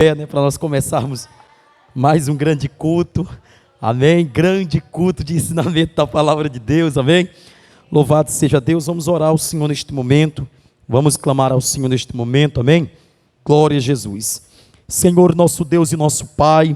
pé, né, para nós começarmos mais um grande culto, amém? Grande culto de ensinamento da palavra de Deus, amém? Louvado seja Deus. Vamos orar ao Senhor neste momento, vamos clamar ao Senhor neste momento, amém? Glória a Jesus. Senhor, nosso Deus e nosso Pai,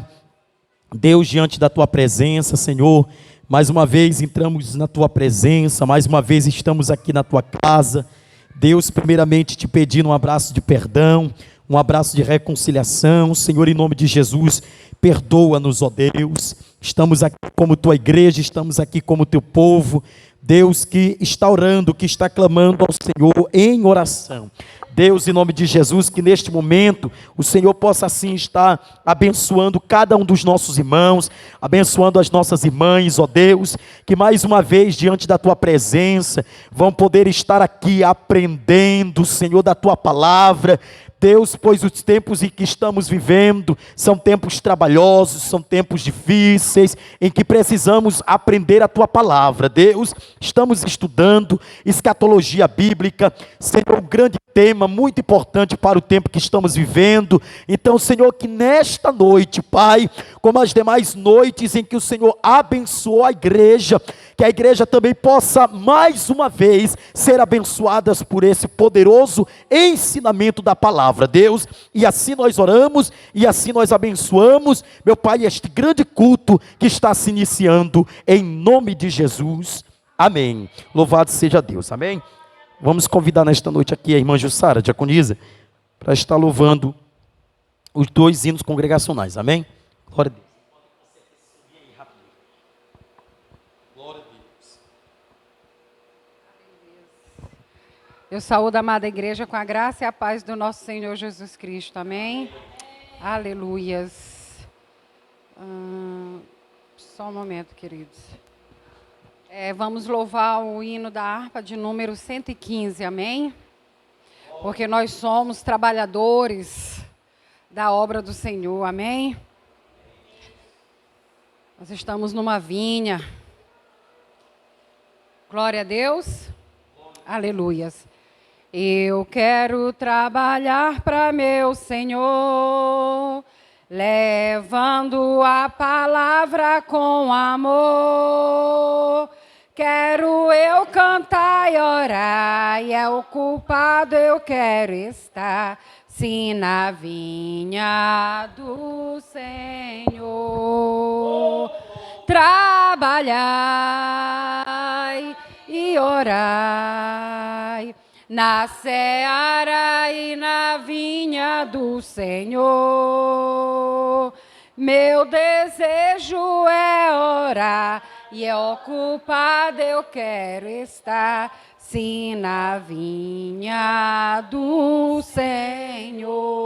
Deus, diante da tua presença, Senhor, mais uma vez entramos na tua presença, mais uma vez estamos aqui na tua casa. Deus, primeiramente te pedindo um abraço de perdão, um abraço de reconciliação. Senhor, em nome de Jesus, perdoa-nos, ó Deus. Estamos aqui como tua igreja, estamos aqui como teu povo, Deus, que está orando, que está clamando ao Senhor em oração. Deus, em nome de Jesus, que neste momento o Senhor possa assim estar abençoando cada um dos nossos irmãos, abençoando as nossas irmãs, ó Deus, que mais uma vez diante da tua presença vão poder estar aqui aprendendo, Senhor, da tua palavra. Deus, pois os tempos em que estamos vivendo são tempos trabalhosos, são tempos difíceis, em que precisamos aprender a tua palavra. Deus, estamos estudando escatologia bíblica, Senhor, um grande tema muito importante para o tempo que estamos vivendo. Então, Senhor, que nesta noite, Pai, como as demais noites em que o Senhor abençoou a igreja, que a igreja também possa mais uma vez ser abençoadas por esse poderoso ensinamento da palavra, Deus. E assim nós oramos e assim nós abençoamos, meu Pai, este grande culto que está se iniciando em nome de Jesus. Amém. Louvado seja Deus. Amém. Vamos convidar nesta noite aqui a irmã Jussara, diaconisa, para estar louvando os 2 hinos congregacionais. Amém. Glória a Deus. Eu saúdo a amada igreja com a graça e a paz do nosso Senhor Jesus Cristo. Amém? Aleluias. Só um momento, queridos. Vamos louvar o hino da harpa de número 115. Amém? Porque nós somos trabalhadores da obra do Senhor. Amém? Nós estamos numa vinha. Glória a Deus. Aleluias. Eu quero trabalhar para meu Senhor, levando a palavra com amor. Quero eu cantar e orar, e é ocupado eu quero estar, sim, na vinha do Senhor. Trabalhai e orai na seara e na vinha do Senhor. Meu desejo é orar e é ocupado eu quero estar, sim, na vinha do Senhor.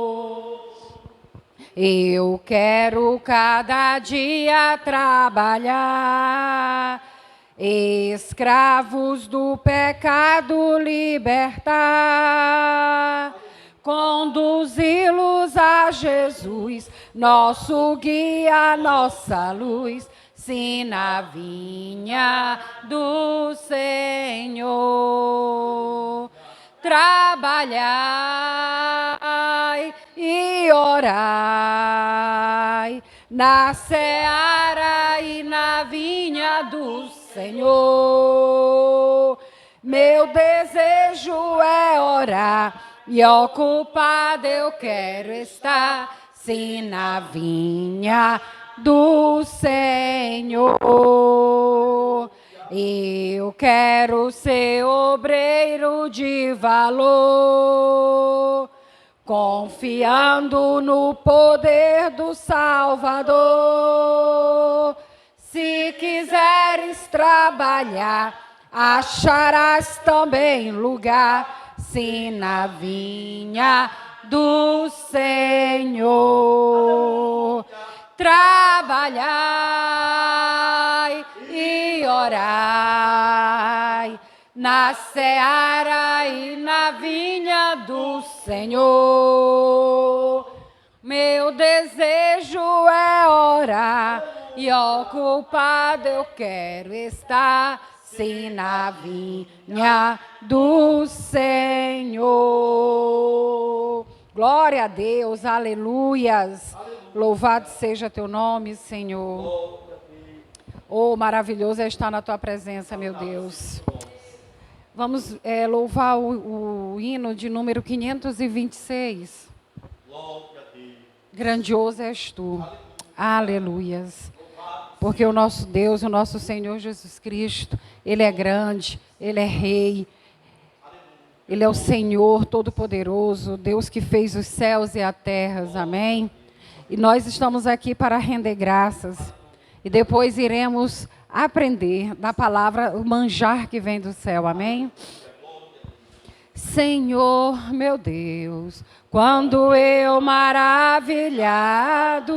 Eu quero cada dia trabalhar, escravos do pecado libertar, conduzi-los a Jesus, nosso guia, nossa luz, sim, na vinha do Senhor. Trabalhai e orai na seara e na vinha do Senhor. Meu desejo é orar e ocupado eu quero estar, sim, na vinha do Senhor. Eu quero ser obreiro de valor, confiando no poder do Salvador. Se quiseres trabalhar, acharás também lugar, sim, na vinha do Senhor. Trabalhai e orai na seara e na vinha do Senhor. Meu desejo é orar e ocupado eu quero estar, sim, na vinha do Senhor. Glória a Deus, aleluias. Louvado seja teu nome, Senhor. Oh, maravilhoso é estar na tua presença, meu Deus. Vamos louvar o hino de número 526. Grandioso és tu. Aleluias. Porque o nosso Deus, o nosso Senhor Jesus Cristo, Ele é grande, Ele é Rei. Ele é o Senhor Todo-Poderoso, Deus que fez os céus e a terra, amém? E nós estamos aqui para render graças. E depois iremos aprender da palavra, o manjar que vem do céu, amém? Senhor, meu Deus, quando eu maravilhado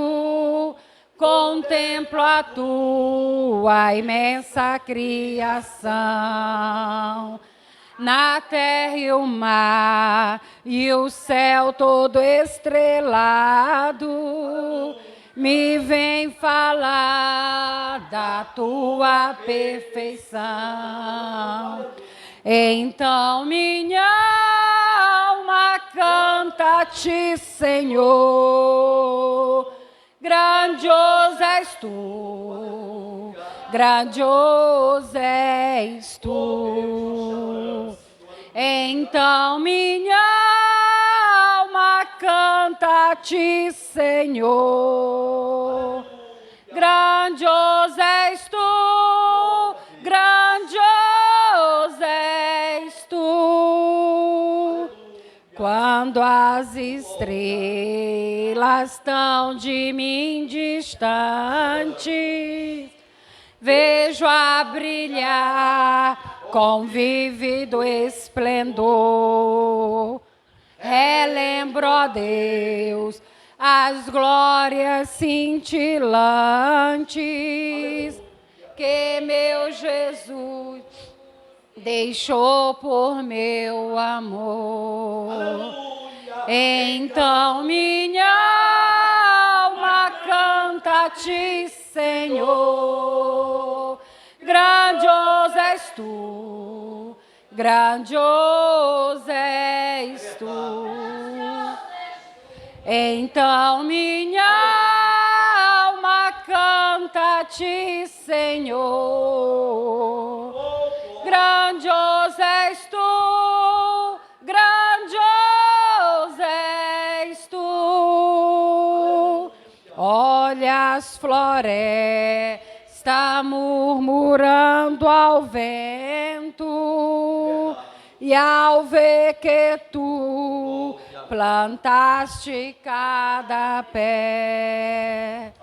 contemplo a tua imensa criação, na terra e o mar e o céu todo estrelado, me vem falar da tua perfeição. Então minha alma canta-te, Senhor, grandioso és tu, grandioso és tu. Então minha alma canta-te, Senhor, grandioso és tu, grandioso és tu. Quando as estrelas estão de mim distantes, vejo a brilhar com vívido esplendor. Relembro, ó Deus, as glórias cintilantes que meu Jesus deixou por meu amor. Aleluia. Então minha alma canta-te, Senhor, grandioso és tu, grandioso és tu. Então minha alma canta-te, Senhor, grandioso és tu, grandioso és tu. Olha as florestas murmurando ao vento, e ao ver que tu plantaste cada pé,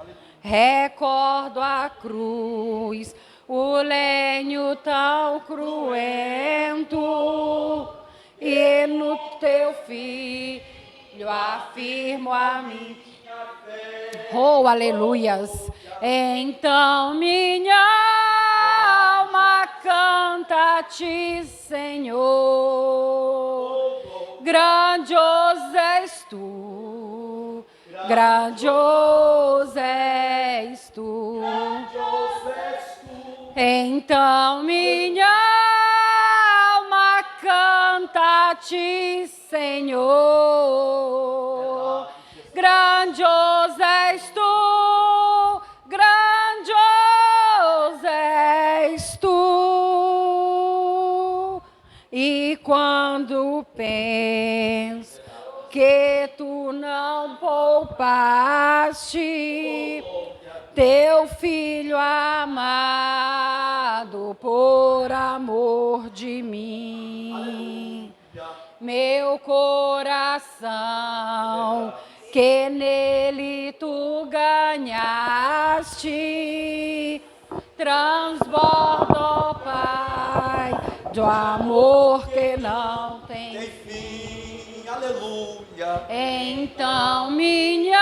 recordo a cruz, o lenho tão cruento, e no teu filho afirmo a minha fé. Oh, aleluias! Então minha alma canta-te, Senhor, grandioso és tu, grandioso és tu. Então minha alma canta-te, Senhor, grandioso és tu, grandioso és tu. E quando penso que tu não poupaste teu filho amado por amor de mim, meu coração que nele tu ganhaste, transborda, ó Pai, do amor que não tem fim. Aleluia. Então minha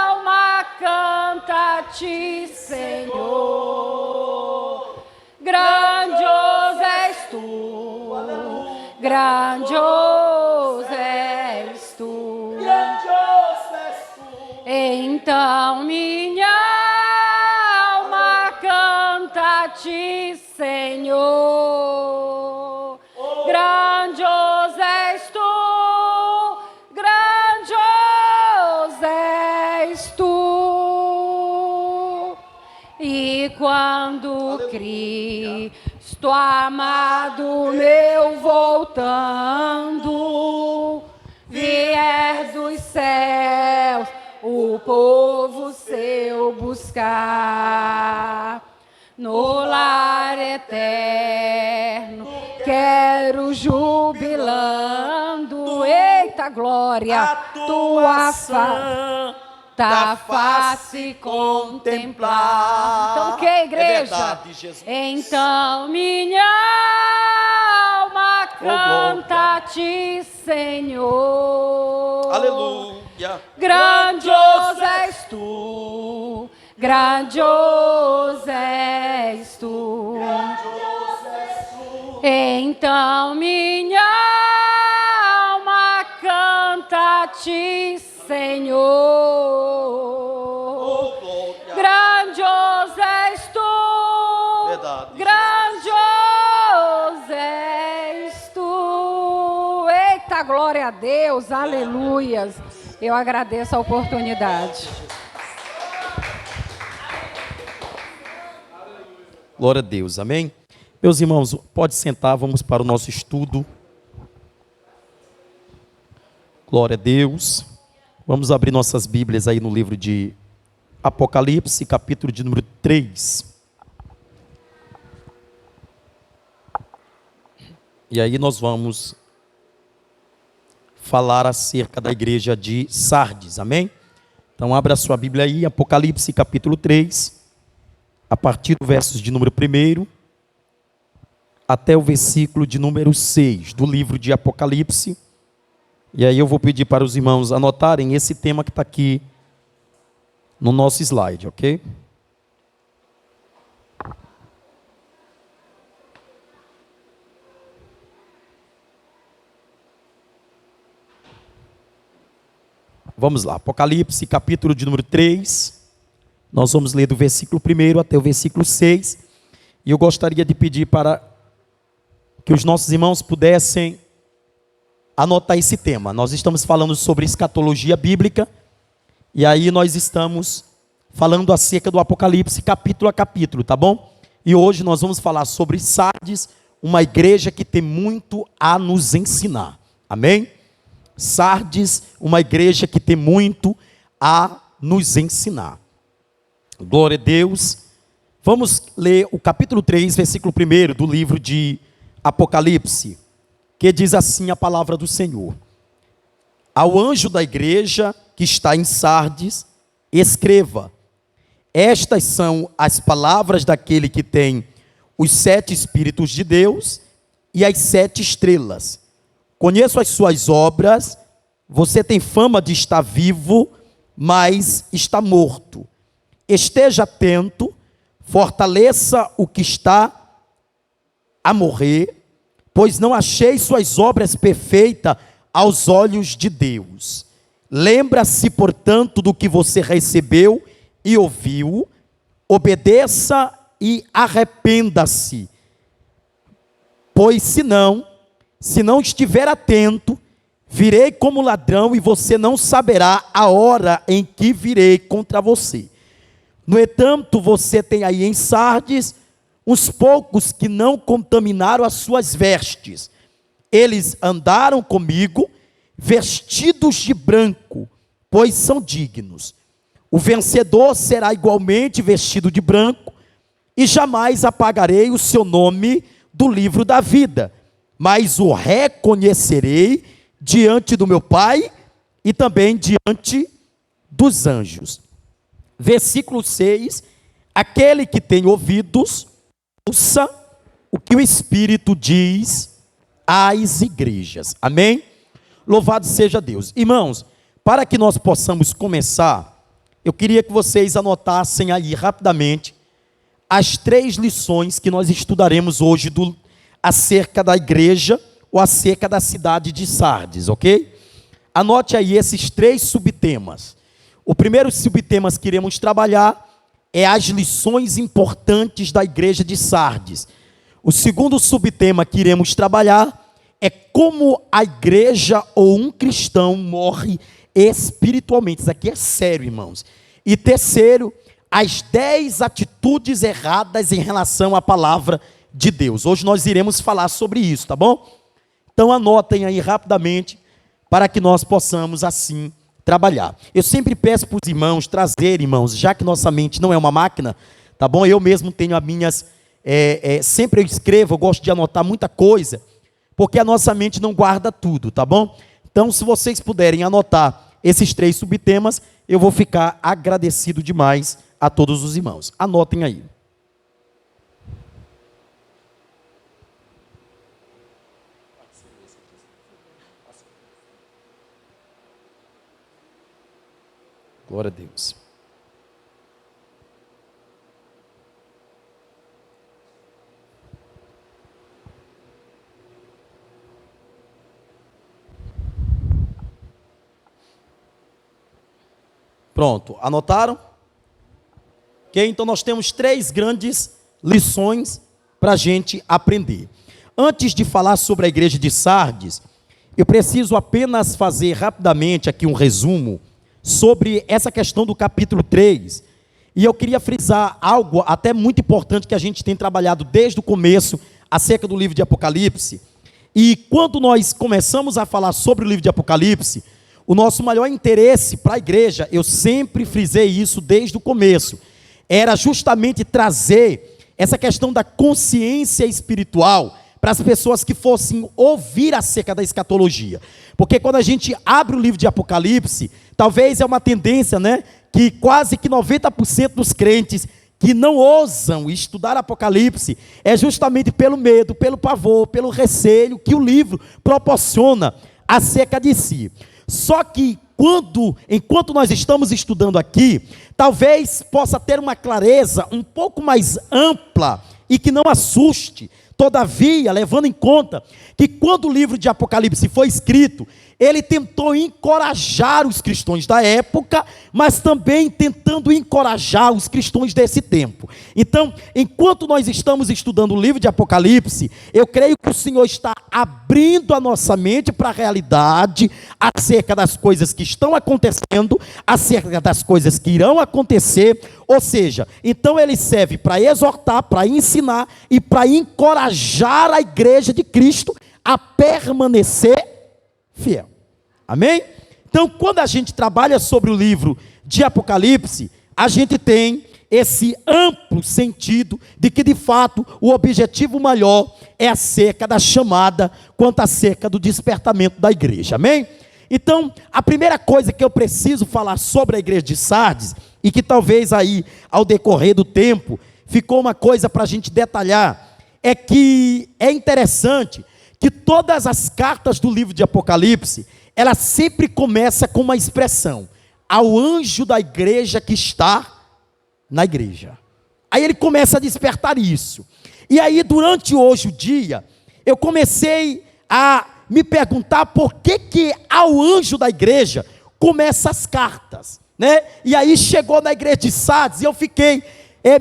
alma canta-te, Senhor, grandioso és tu, grandioso és tu. Então minha alma canta-te, Senhor, grandioso és tu, és tu. E quando Cristo amado meu voltando, vier dos céus o povo seu buscar, no lar eterno quero jubilando, eita glória, A tua santa face contemplar. Então o que, igreja? É verdade, Jesus. Então minha alma canta a ti, Senhor. Aleluia. Grandioso és tu, grandioso és tu. Então minha alma canta a ti, Senhor. Grandioso és tu, Verdade, grandioso és tu. Eita, glória a Deus, aleluias. Eu agradeço a oportunidade. Glória a Deus, amém? Meus irmãos, pode sentar, vamos para o nosso estudo. Glória a Deus. Vamos abrir nossas Bíblias aí no livro de Apocalipse, capítulo de número 3. E aí nós vamos falar acerca da igreja de Sardes, amém? Então abra a sua Bíblia aí, Apocalipse capítulo 3, a partir do versos de número 1 até o versículo de número 6 do livro de Apocalipse. E aí eu vou pedir para os irmãos anotarem esse tema que está aqui no nosso slide, ok? Vamos lá, Apocalipse, capítulo de número 3. Nós vamos ler do versículo 1 até o versículo 6. E eu gostaria de pedir para que os nossos irmãos pudessem anotar esse tema. Nós estamos falando sobre escatologia bíblica. E aí nós estamos falando acerca do Apocalipse, capítulo a capítulo, tá bom? E hoje nós vamos falar sobre Sardes, uma igreja que tem muito a nos ensinar. Amém? Sardes, uma igreja que tem muito a nos ensinar. Glória a Deus. Vamos ler o capítulo 3, versículo 1 do livro de Apocalipse, que diz assim a palavra do Senhor. Ao anjo da igreja que está em Sardes, escreva: estas são as palavras daquele que tem os 7 Espíritos de Deus e as 7 estrelas. Conheço as suas obras, você tem fama de estar vivo, mas está morto. Esteja atento, fortaleça o que está a morrer, pois não achei suas obras perfeitas aos olhos de Deus. Lembra-se, portanto, do que você recebeu e ouviu, obedeça e arrependa-se, pois se não estiver atento, virei como ladrão e você não saberá a hora em que virei contra você. No entanto, você tem aí em Sardes uns poucos que não contaminaram as suas vestes. Eles andaram comigo vestidos de branco, pois são dignos. O vencedor será igualmente vestido de branco, e jamais apagarei o seu nome do livro da vida, mas o reconhecerei diante do meu Pai e também diante dos anjos. Versículo 6, aquele que tem ouvidos, ouça o que o Espírito diz às igrejas. Amém? Louvado seja Deus. Irmãos, para que nós possamos começar, eu queria que vocês anotassem aí rapidamente as 3 lições que nós estudaremos hoje acerca da igreja ou acerca da cidade de Sardes, ok? Anote aí esses 3 subtemas. O primeiro subtema que iremos trabalhar é as lições importantes da igreja de Sardes. O segundo subtema que iremos trabalhar é como a igreja ou um cristão morre espiritualmente. Isso aqui é sério, irmãos. E terceiro, as 10 atitudes erradas em relação à palavra de Deus. Hoje nós iremos falar sobre isso, tá bom? Então anotem aí rapidamente, para que nós possamos assim trabalhar. Eu sempre peço para os irmãos trazer, irmãos, já que nossa mente não é uma máquina, tá bom? Eu mesmo tenho as minhas, sempre eu escrevo, eu gosto de anotar muita coisa, porque a nossa mente não guarda tudo, tá bom? Então, se vocês puderem anotar esses 3 subtemas, eu vou ficar agradecido demais a todos os irmãos. Anotem aí. Glória a Deus. Pronto, anotaram? Ok, então nós temos 3 grandes lições para a gente aprender. Antes de falar sobre a igreja de Sardes, eu preciso apenas fazer rapidamente aqui um resumo sobre essa questão do capítulo 3. E eu queria frisar algo até muito importante que a gente tem trabalhado desde o começo acerca do livro de Apocalipse. E quando nós começamos a falar sobre o livro de Apocalipse, o nosso maior interesse para a igreja, eu sempre frisei isso desde o começo, era justamente trazer essa questão da consciência espiritual para as pessoas que fossem ouvir acerca da escatologia. Porque quando a gente abre o livro de Apocalipse, talvez é uma tendência, né, que quase que 90% dos crentes que não ousam estudar Apocalipse é justamente pelo medo, pelo pavor, pelo receio que o livro proporciona acerca de si. Só que enquanto nós estamos estudando aqui, talvez possa ter uma clareza um pouco mais ampla e que não assuste. Todavia, levando em conta que quando o livro de Apocalipse foi escrito, ele tentou encorajar os cristãos da época, mas também tentando encorajar os cristãos desse tempo. Então, enquanto nós estamos estudando o livro de Apocalipse, eu creio que o Senhor está abrindo a nossa mente para a realidade acerca das coisas que estão acontecendo, acerca das coisas que irão acontecer. Ou seja, então ele serve para exortar, para ensinar e para encorajar a igreja de Cristo a permanecer fiel. Amém? Então, quando a gente trabalha sobre o livro de Apocalipse, a gente tem esse amplo sentido de que, de fato, o objetivo maior é acerca da chamada, quanto acerca do despertamento da igreja. Amém? Então, a primeira coisa que eu preciso falar sobre a igreja de Sardes, e que talvez aí, ao decorrer do tempo, ficou uma coisa para a gente detalhar, é que é interessante que todas as cartas do livro de Apocalipse, ela sempre começa com uma expressão: ao anjo da igreja que está na igreja. Aí ele começa a despertar isso. E aí, durante hoje o dia, eu comecei a me perguntar por que ao anjo da igreja começa as cartas, né? E aí chegou na igreja de Sardes e eu fiquei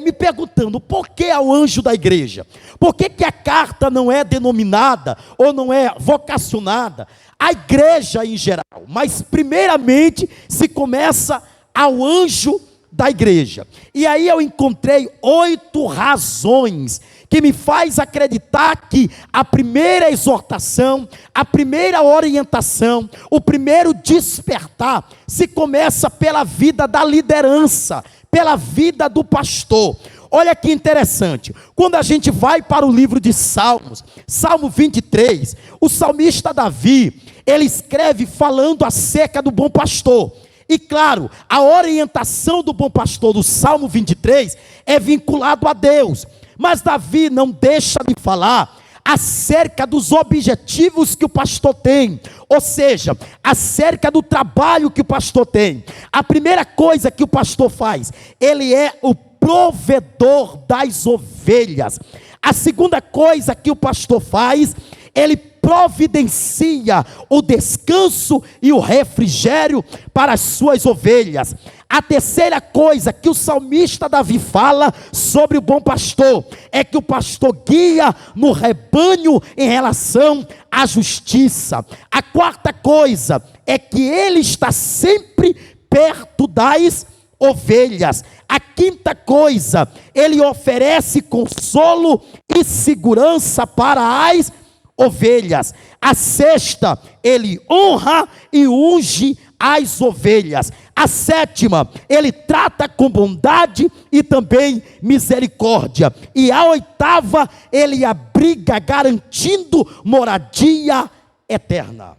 me perguntando, por que ao anjo da igreja? Por que a carta não é denominada ou não é vocacionada à igreja em geral? Mas primeiramente se começa ao anjo da igreja. E aí eu encontrei 8 razões que me faz acreditar que a primeira exortação, a primeira orientação, o primeiro despertar se começa pela vida da liderança, pela vida do pastor. Olha que interessante, quando a gente vai para o livro de Salmos, Salmo 23, o salmista Davi, ele escreve falando acerca do bom pastor. E claro, a orientação do bom pastor do Salmo 23 é vinculado a Deus. Mas Davi não deixa de falar acerca dos objetivos que o pastor tem, ou seja, acerca do trabalho que o pastor tem. A primeira coisa que o pastor faz, ele é o provedor das ovelhas. A segunda coisa que o pastor faz, ele providencia o descanso e o refrigério para as suas ovelhas. A terceira coisa que o salmista Davi fala sobre o bom pastor é que o pastor guia no rebanho em relação à justiça. A quarta coisa é que ele está sempre perto das ovelhas. A quinta coisa, ele oferece consolo e segurança para as ovelhas. A sexta, ele honra e unge as ovelhas. A sétima, ele trata com bondade e também misericórdia. E a oitava, ele abriga garantindo moradia eterna.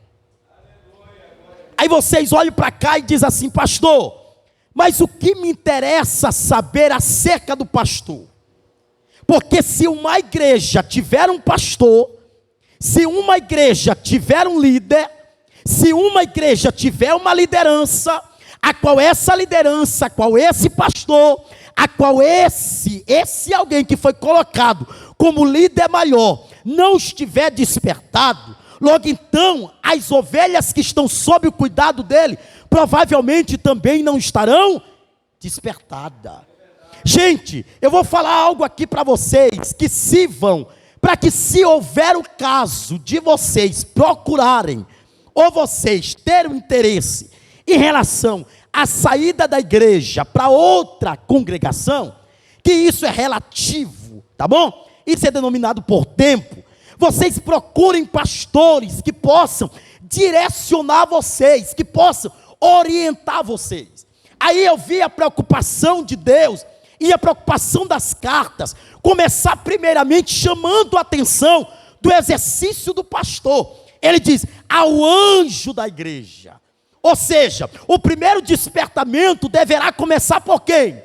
Aí vocês olham para cá e dizem assim: pastor, mas o que me interessa saber acerca do pastor? Porque se uma igreja tiver um pastor, se uma igreja tiver um líder, se uma igreja tiver uma liderança, a qual essa liderança, a qual esse pastor, a qual esse alguém que foi colocado como líder maior, não estiver despertado, logo então as ovelhas que estão sob o cuidado dele, provavelmente também não estarão despertadas. Gente, eu vou falar algo aqui para vocês que sirvam para que, se houver o caso de vocês procurarem, ou vocês terem interesse em relação à saída da igreja para outra congregação, que isso é relativo, tá bom? Isso é denominado por tempo. Vocês procurem pastores que possam direcionar vocês, que possam orientar vocês. Aí eu vi a preocupação de Deus e a preocupação das cartas começar primeiramente chamando a atenção do exercício do pastor. Ele diz: ao anjo da igreja. Ou seja, o primeiro despertamento deverá começar por quem?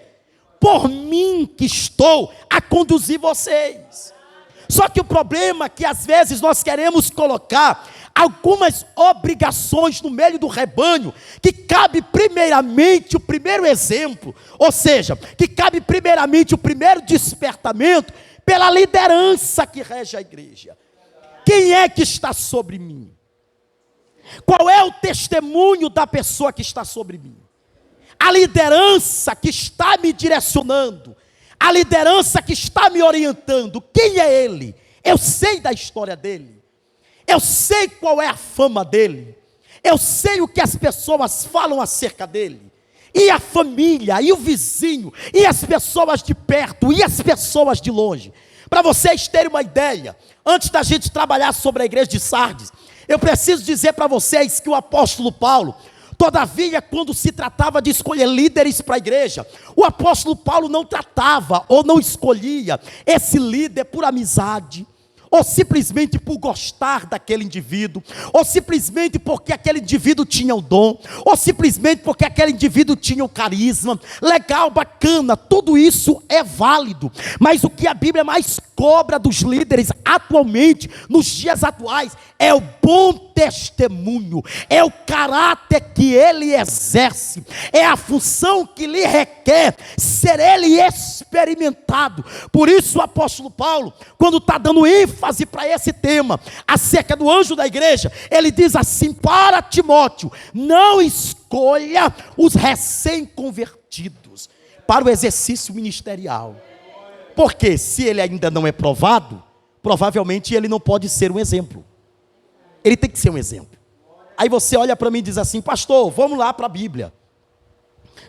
Por mim, que estou a conduzir vocês. Só que o problema é que às vezes nós queremos colocar algumas obrigações no meio do rebanho, que cabe primeiramente o primeiro exemplo, ou seja, que cabe primeiramente o primeiro despertamento pela liderança que rege a igreja. Quem é que está sobre mim? Qual é o testemunho da pessoa que está sobre mim? A liderança que está me direcionando, a liderança que está me orientando, quem é ele? Eu sei da história dele, eu sei qual é a fama dele, eu sei o que as pessoas falam acerca dele, e a família, e o vizinho, e as pessoas de perto, e as pessoas de longe. Para vocês terem uma ideia, antes da gente trabalhar sobre a igreja de Sardes, eu preciso dizer para vocês que o apóstolo Paulo, todavia, quando se tratava de escolher líderes para a igreja, o apóstolo Paulo não tratava ou não escolhia esse líder por amizade, ou simplesmente por gostar daquele indivíduo, ou simplesmente porque aquele indivíduo tinha o dom, ou simplesmente porque aquele indivíduo tinha o carisma. Legal, bacana, tudo isso é válido, mas o que a Bíblia mais cobra dos líderes atualmente, nos dias atuais, é o bom testemunho, é o caráter que ele exerce, é a função que lhe requer ser ele experimentado. Por isso o apóstolo Paulo, quando está dando ênfase para esse tema, acerca do anjo da igreja, ele diz assim para Timóteo: não escolha os recém-convertidos para o exercício ministerial, porque se ele ainda não é provado, provavelmente ele não pode ser um exemplo. Ele tem que ser um exemplo. Aí você olha para mim e diz assim: pastor, vamos lá para a Bíblia,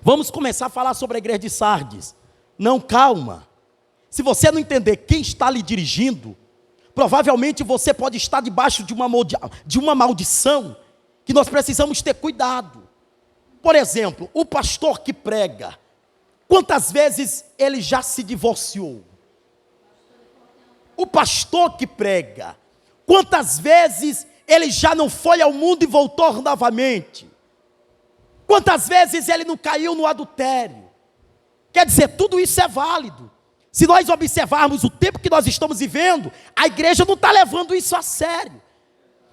vamos começar a falar sobre a igreja de Sardes. Não, calma. Se você não entender quem está lhe dirigindo, provavelmente você pode estar debaixo de uma maldição, que nós precisamos ter cuidado. Por exemplo, o pastor que prega, quantas vezes ele já se divorciou? O pastor que prega, quantas vezes ele já não foi ao mundo e voltou novamente? Quantas vezes ele não caiu no adultério? Quer dizer, tudo isso é válido. Se nós observarmos o tempo que nós estamos vivendo, a igreja não está levando isso a sério.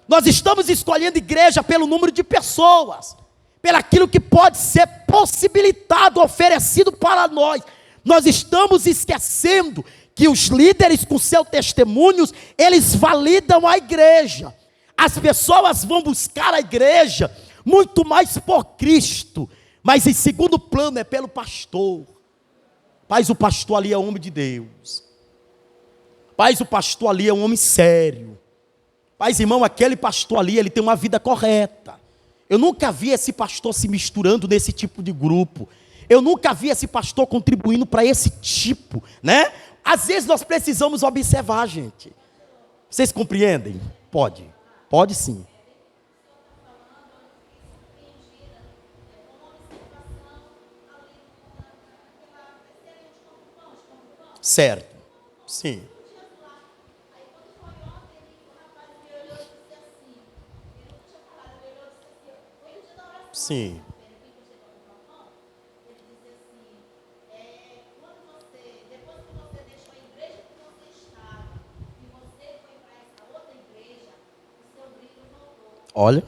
Nós estamos escolhendo igreja pelo número de pessoas, pelaquilo que pode ser possibilitado, oferecido para nós. Nós estamos esquecendo que os líderes com seus testemunhos, eles validam a igreja. As pessoas vão buscar a igreja muito mais por Cristo, mas em segundo plano é pelo pastor. Paz, o pastor ali é homem de Deus. Paz, o pastor ali é um homem sério. Paz, irmão, aquele pastor ali, ele tem uma vida correta. Eu nunca vi esse pastor se misturando nesse tipo de grupo. Eu nunca vi esse pastor contribuindo para esse tipo, né? Às vezes nós precisamos observar, gente. Vocês compreendem? Pode sim. Certo, sim. Sim. Olha.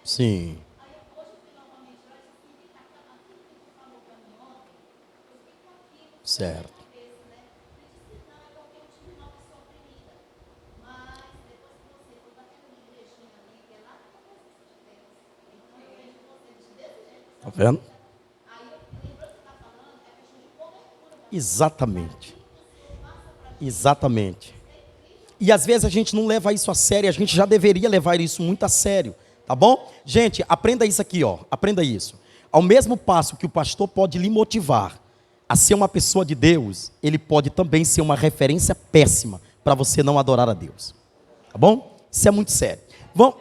Sim. Certo. Tá vendo? Exatamente. Exatamente. E às vezes a gente não leva isso a sério, a gente já deveria levar isso muito a sério, tá bom? Gente, aprenda isso aqui, ó. Aprenda isso. Ao mesmo passo que o pastor pode lhe motivar a ser uma pessoa de Deus, ele pode também ser uma referência péssima para você não adorar a Deus. Tá bom? Isso é muito sério. Vamos.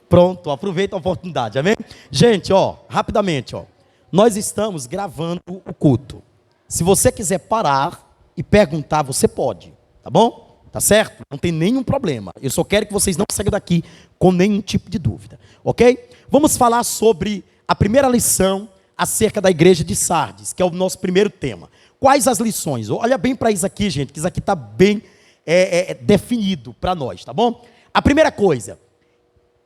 Pronto, aproveita a oportunidade, amém? Gente, ó, rapidamente, ó. Nós estamos gravando o culto. Se você quiser parar e perguntar, você pode, tá bom? Tá certo? Não tem nenhum problema. Eu só quero que vocês não saiam daqui com nenhum tipo de dúvida, ok? Vamos falar sobre a primeira lição acerca da igreja de Sardes, que é o nosso primeiro tema. Quais as lições? Olha bem para isso aqui, gente, que isso aqui está bem definido para nós, tá bom? A primeira coisa,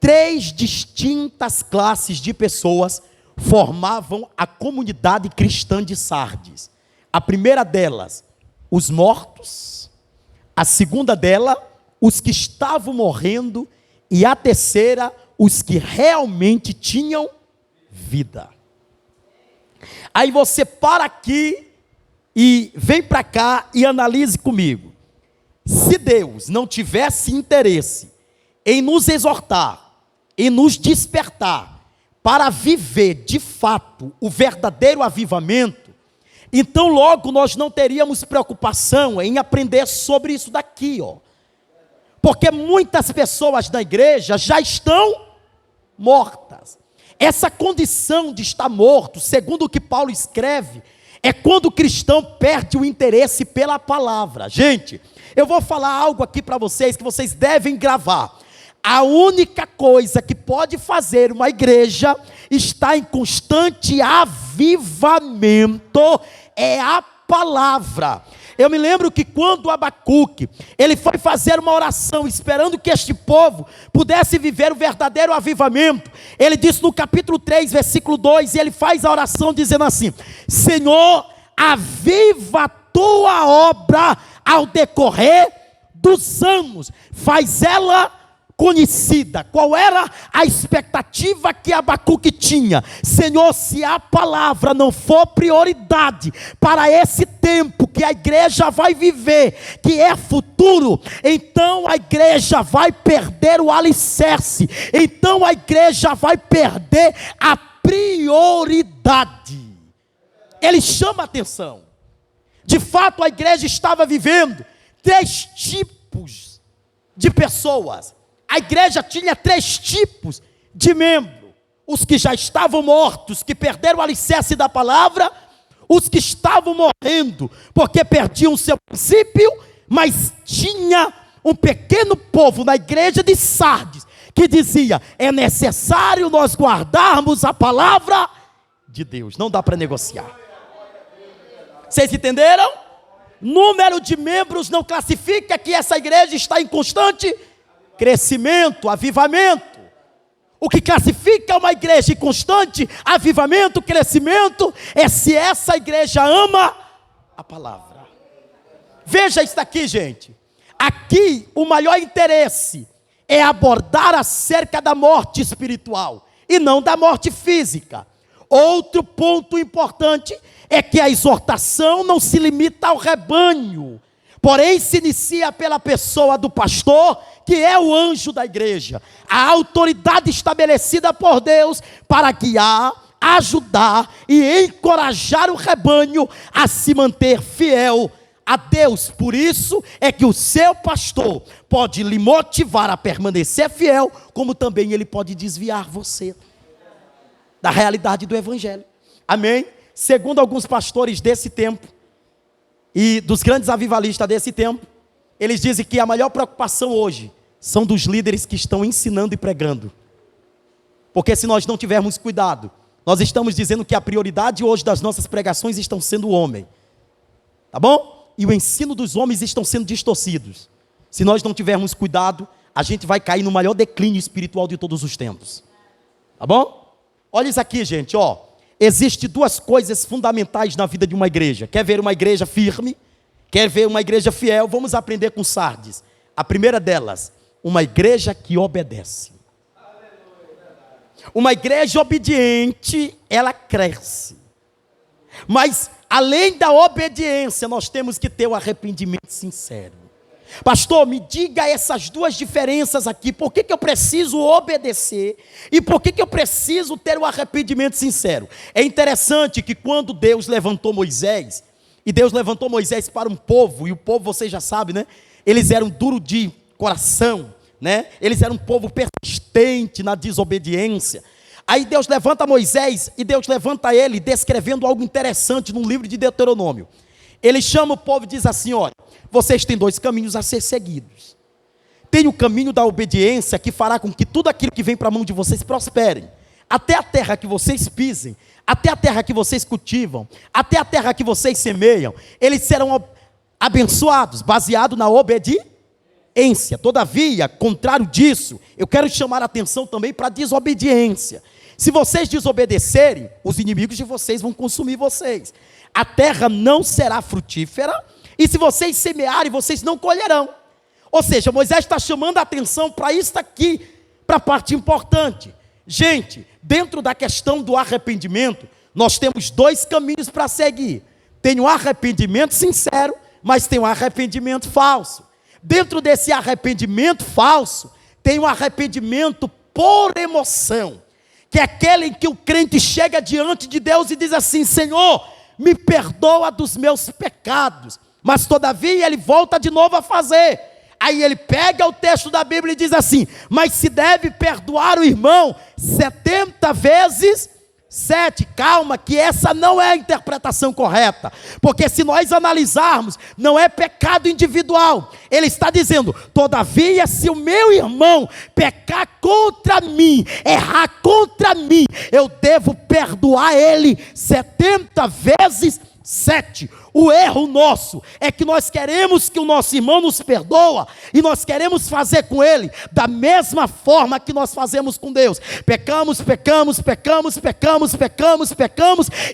3 distintas classes de pessoas formavam a comunidade cristã de Sardes. A primeira delas, os mortos. A segunda dela, os que estavam morrendo. E a terceira, os que realmente tinham vida. Aí você para aqui e vem para cá e analise comigo. Se Deus não tivesse interesse em nos exortar, em nos despertar, para viver de fato o verdadeiro avivamento, então logo nós não teríamos preocupação em aprender sobre isso daqui, ó. Porque muitas pessoas da igreja já estão mortas. Essa condição de estar morto, segundo o que Paulo escreve, é quando o cristão perde o interesse pela palavra. Gente, eu vou falar algo aqui para vocês que vocês devem gravar. A única coisa que pode fazer uma igreja estar em constante avivamento é a palavra. Eu me lembro que quando Abacuque, ele foi fazer uma oração, esperando que este povo pudesse viver o verdadeiro avivamento, ele disse no capítulo 3, versículo 2, e ele faz a oração dizendo assim: Senhor, aviva a tua obra ao decorrer dos anos, faz ela conhecida. Qual era a expectativa que Abacuque tinha? Senhor, se a palavra não for prioridade para esse tempo que a igreja vai viver, que é futuro, então a igreja vai perder o alicerce, então a igreja vai perder a prioridade. Ele chama a atenção. De fato, a igreja estava vivendo 3 tipos de pessoas. A igreja tinha 3 tipos de membros: os que já estavam mortos, que perderam o alicerce da palavra; os que estavam morrendo, porque perdiam o seu princípio; mas tinha um pequeno povo na igreja de Sardes, que dizia: é necessário nós guardarmos a palavra de Deus, não dá para negociar. Vocês entenderam? Número de membros não classifica que essa igreja está em constante crescimento, avivamento. O que classifica uma igreja em constante avivamento, crescimento, é se essa igreja ama a palavra. Veja isso aqui, gente. Aqui o maior interesse é abordar acerca da morte espiritual e não da morte física. Outro ponto importante é que a exortação não se limita ao rebanho, porém se inicia pela pessoa do pastor, que é o anjo da igreja, a autoridade estabelecida por Deus para guiar, ajudar e encorajar o rebanho a se manter fiel a Deus. Por isso é que o seu pastor pode lhe motivar a permanecer fiel, como também ele pode desviar você da realidade do evangelho. Amém? Segundo alguns pastores desse tempo e dos grandes avivalistas desse tempo, eles dizem que a maior preocupação hoje são dos líderes que estão ensinando e pregando. Porque se nós não tivermos cuidado, nós estamos dizendo que a prioridade hoje das nossas pregações estão sendo o homem. Tá bom? E o ensino dos homens estão sendo distorcidos. Se nós não tivermos cuidado, a gente vai cair no maior declínio espiritual de todos os tempos. Tá bom? Olha isso aqui, gente, ó. Existem duas coisas fundamentais na vida de uma igreja. Quer ver uma igreja firme? Quer ver uma igreja fiel? Vamos aprender com Sardes. A primeira delas, uma igreja que obedece. Uma igreja obediente, ela cresce. Mas, além da obediência, nós temos que ter o arrependimento sincero. Pastor, me diga essas duas diferenças aqui. Por que eu preciso obedecer? E por que eu preciso ter o arrependimento sincero? É interessante que quando Deus levantou Moisés, e Deus levantou Moisés para um povo, e o povo, você já sabe, né? Eles eram duros de coração, né? Eles eram um povo persistente na desobediência. Aí Deus levanta Moisés, e Deus levanta ele descrevendo algo interessante no livro de Deuteronômio. Ele chama o povo e diz assim: olha, vocês têm dois caminhos a ser seguidos. Tem o caminho da obediência, que fará com que tudo aquilo que vem para a mão de vocês prosperem. Até a terra que vocês pisem, até a terra que vocês cultivam, até a terra que vocês semeiam, eles serão abençoados, baseado na obediência. Todavia, contrário disso, eu quero chamar a atenção também para a desobediência. Se vocês desobedecerem, os inimigos de vocês vão consumir vocês. A terra não será frutífera, e se vocês semearem, vocês não colherão. Ou seja, Moisés está chamando a atenção para isso aqui, para a parte importante. Gente, dentro da questão do arrependimento, nós temos dois caminhos para seguir. Tem o arrependimento sincero, mas tem o arrependimento falso. Dentro desse arrependimento falso, tem o arrependimento por emoção, que é aquele em que o crente chega diante de Deus e diz assim: Senhor, me perdoa dos meus pecados, mas todavia ele volta de novo a fazer. Aí ele pega o texto da Bíblia e diz assim: mas se deve perdoar o irmão 70 vezes 7, calma, que essa não é a interpretação correta, porque se nós analisarmos, não é pecado individual. Ele está dizendo: todavia, se o meu irmão pecar contra mim, errar contra mim, eu devo perdoar ele 70 vezes 7. O erro nosso é que nós queremos que o nosso irmão nos perdoa, e nós queremos fazer com ele da mesma forma que nós fazemos com Deus. Pecamos,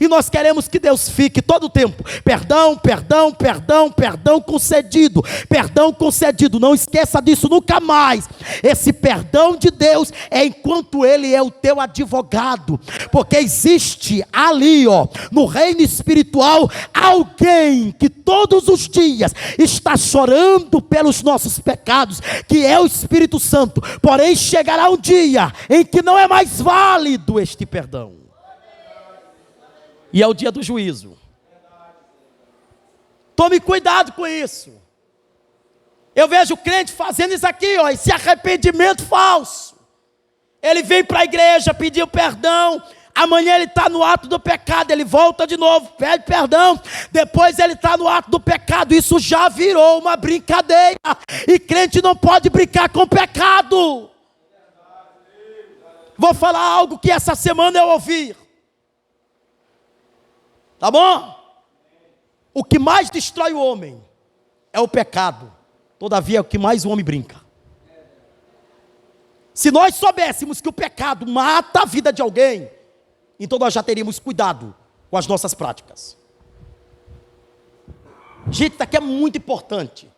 e nós queremos que Deus fique todo o tempo: perdão, perdão, perdão, perdão concedido, perdão concedido. Não esqueça disso nunca mais. Esse perdão de Deus é enquanto ele é o teu advogado, porque existe ali, ó, no reino espiritual, alguém que todos os dias está chorando pelos nossos pecados, que é o Espírito Santo. Porém chegará um dia em que não é mais válido este perdão, e é o dia do juízo. Tome cuidado com isso. Eu vejo o crente fazendo isso aqui, ó, esse arrependimento falso. Ele vem para a igreja pedir perdão, amanhã ele está no ato do pecado, ele volta de novo, pede perdão, depois ele está no ato do pecado. Isso já virou uma brincadeira, e crente não pode brincar com pecado. Vou falar algo que essa semana eu ouvi, tá bom? O que mais destrói o homem é o pecado, todavia é o que mais o homem brinca. Se nós soubéssemos que o pecado mata a vida de alguém, então nós já teríamos cuidado com as nossas práticas. Gente, isso aqui é muito importante.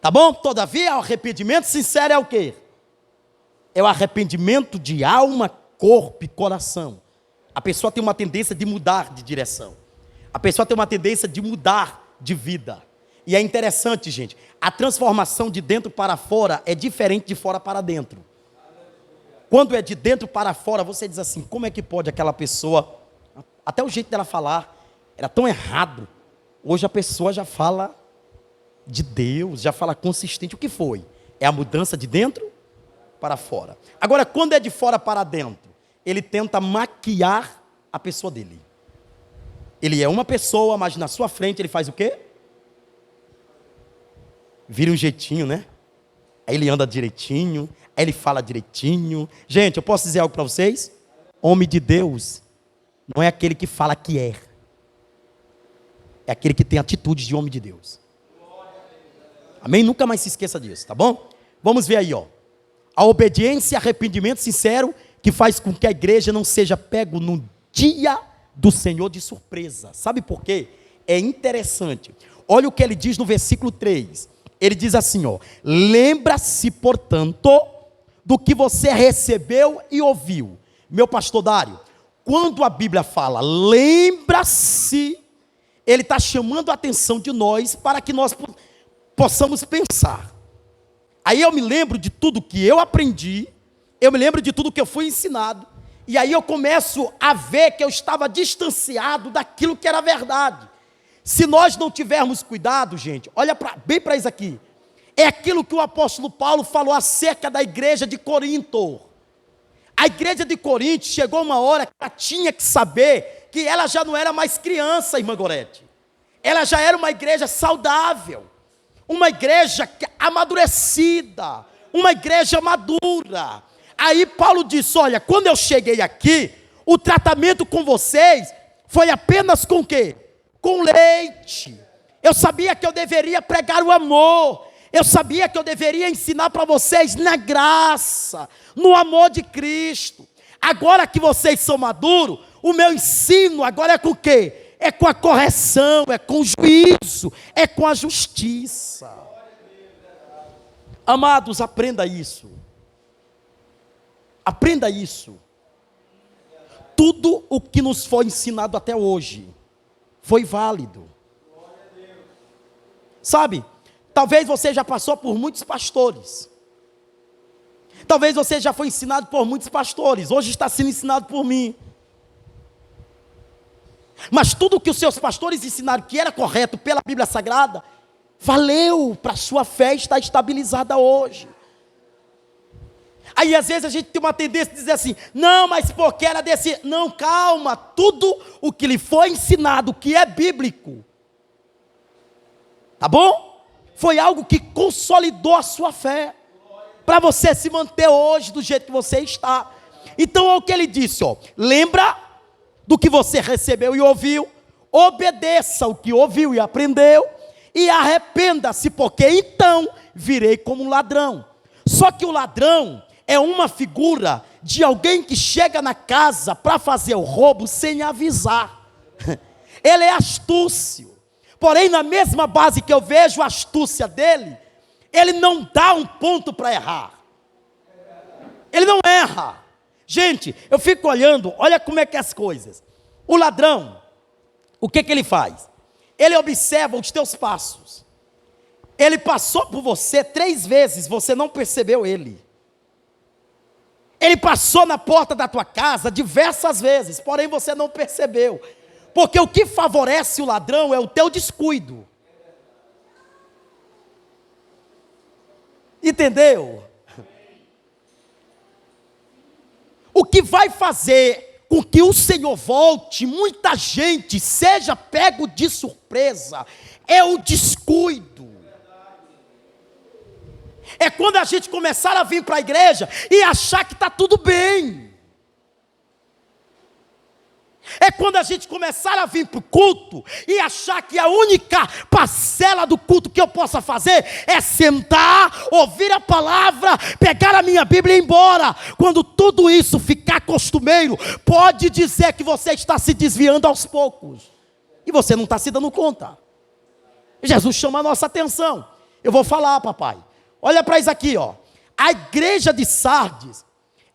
Tá bom? Todavia, o arrependimento sincero é o quê? É o arrependimento de alma, corpo e coração. A pessoa tem uma tendência de mudar de direção. A pessoa tem uma tendência de mudar de vida. E é interessante, gente, a transformação de dentro para fora é diferente de fora para dentro. Quando é de dentro para fora, você diz assim, como é que pode aquela pessoa, até o jeito dela falar, era tão errado. Hoje a pessoa já fala de Deus, já fala consistente. O que foi? É a mudança de dentro para fora. Agora, quando é de fora para dentro, ele tenta maquiar a pessoa dele. Ele é uma pessoa, mas na sua frente ele faz o quê? Vira um jeitinho, né? Aí ele anda direitinho, aí ele fala direitinho. Gente, eu posso dizer algo para vocês? Homem de Deus não é aquele que fala que é. É aquele que tem atitudes de homem de Deus. Amém? Nunca mais se esqueça disso, tá bom? Vamos ver aí, ó. A obediência e arrependimento sincero que faz com que a igreja não seja pego no dia do Senhor de surpresa. Sabe por quê? É interessante. Olha o que ele diz no versículo 3. Ele diz assim, ó. Lembra-se, portanto, do que você recebeu e ouviu. Meu pastor Dário, quando a Bíblia fala lembra-se, ele está chamando a atenção de nós para que nós possamos pensar. Aí eu me lembro de tudo que eu aprendi, eu me lembro de tudo que eu fui ensinado, e aí eu começo a ver que eu estava distanciado daquilo que era verdade. Se nós não tivermos cuidado, gente, olha bem para isso aqui, é aquilo que o apóstolo Paulo falou acerca da igreja de Corinto. A igreja de Corinto chegou uma hora que ela tinha que saber que ela já não era mais criança, irmã Gorete. Ela já era uma igreja saudável, uma igreja amadurecida, uma igreja madura. Aí Paulo disse, olha, quando eu cheguei aqui, o tratamento com vocês foi apenas com o quê? Com leite. Eu sabia que eu deveria pregar o amor. Eu sabia que eu deveria ensinar para vocês na graça, no amor de Cristo. Agora que vocês são maduros, o meu ensino agora é com o quê? É com a correção, é com o juízo, é com a justiça. Amados, aprenda isso. Aprenda isso. Tudo o que nos foi ensinado até hoje foi válido. Sabe? Talvez você já passou por muitos pastores. Talvez você já foi ensinado por muitos pastores. Hoje está sendo ensinado por mim. Mas tudo que os seus pastores ensinaram que era correto pela Bíblia Sagrada, valeu para a sua fé estar estabilizada hoje. Aí às vezes a gente tem uma tendência de dizer assim, não, mas porque era desse... Não, calma, tudo o que lhe foi ensinado, que é bíblico, tá bom? Foi algo que consolidou a sua fé, para você se manter hoje do jeito que você está. Então é o que ele disse, ó, lembra do que você recebeu e ouviu, obedeça o que ouviu e aprendeu, e arrependa-se, porque então virei como um ladrão. Só que o ladrão é uma figura de alguém que chega na casa para fazer o roubo sem avisar. Ele é astúcio. Porém, na mesma base que eu vejo a astúcia dele, ele não dá um ponto para errar. Ele não erra. Gente, eu fico olhando, olha como é que é as coisas. O ladrão, o que ele faz? Ele observa os teus passos. Ele passou por você 3 vezes, você não percebeu ele. Ele passou na porta da tua casa diversas vezes, porém você não percebeu. Porque o que favorece o ladrão é o teu descuido. Entendeu? O que vai fazer com que o Senhor volte, muita gente seja pego de surpresa, é o descuido. É quando a gente começar a vir para a igreja e achar que está tudo bem. É quando a gente começar a vir para o culto e achar que a única parcela do culto que eu possa fazer é sentar, ouvir a palavra, pegar a minha Bíblia e ir embora. Quando tudo isso ficar costumeiro, pode dizer que você está se desviando aos poucos. E você não está se dando conta. Jesus chama a nossa atenção. Eu vou falar, papai. Olha para isso aqui, ó. A igreja de Sardes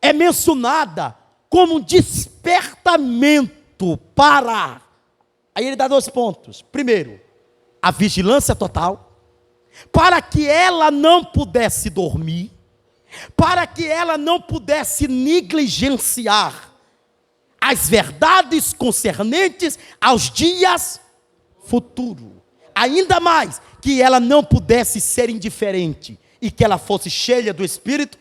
é mencionada como um despertamento para. Aí ele dá 2 pontos. Primeiro, a vigilância total, para que ela não pudesse dormir, para que ela não pudesse negligenciar as verdades concernentes aos dias futuros. Ainda mais, que ela não pudesse ser indiferente e que ela fosse cheia do Espírito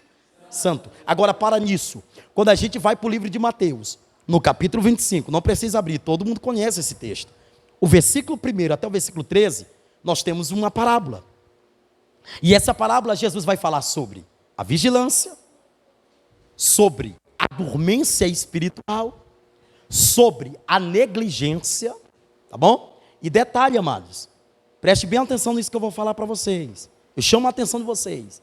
Santo. Agora, para nisso, quando a gente vai para o livro de Mateus, no capítulo 25, não precisa abrir, todo mundo conhece esse texto. O versículo 1 até o versículo 13, nós temos uma parábola. E essa parábola Jesus vai falar sobre a vigilância, sobre a dormência espiritual, sobre a negligência, tá bom? E detalhe, amados, preste bem atenção nisso que eu vou falar para vocês. Eu chamo a atenção de vocês.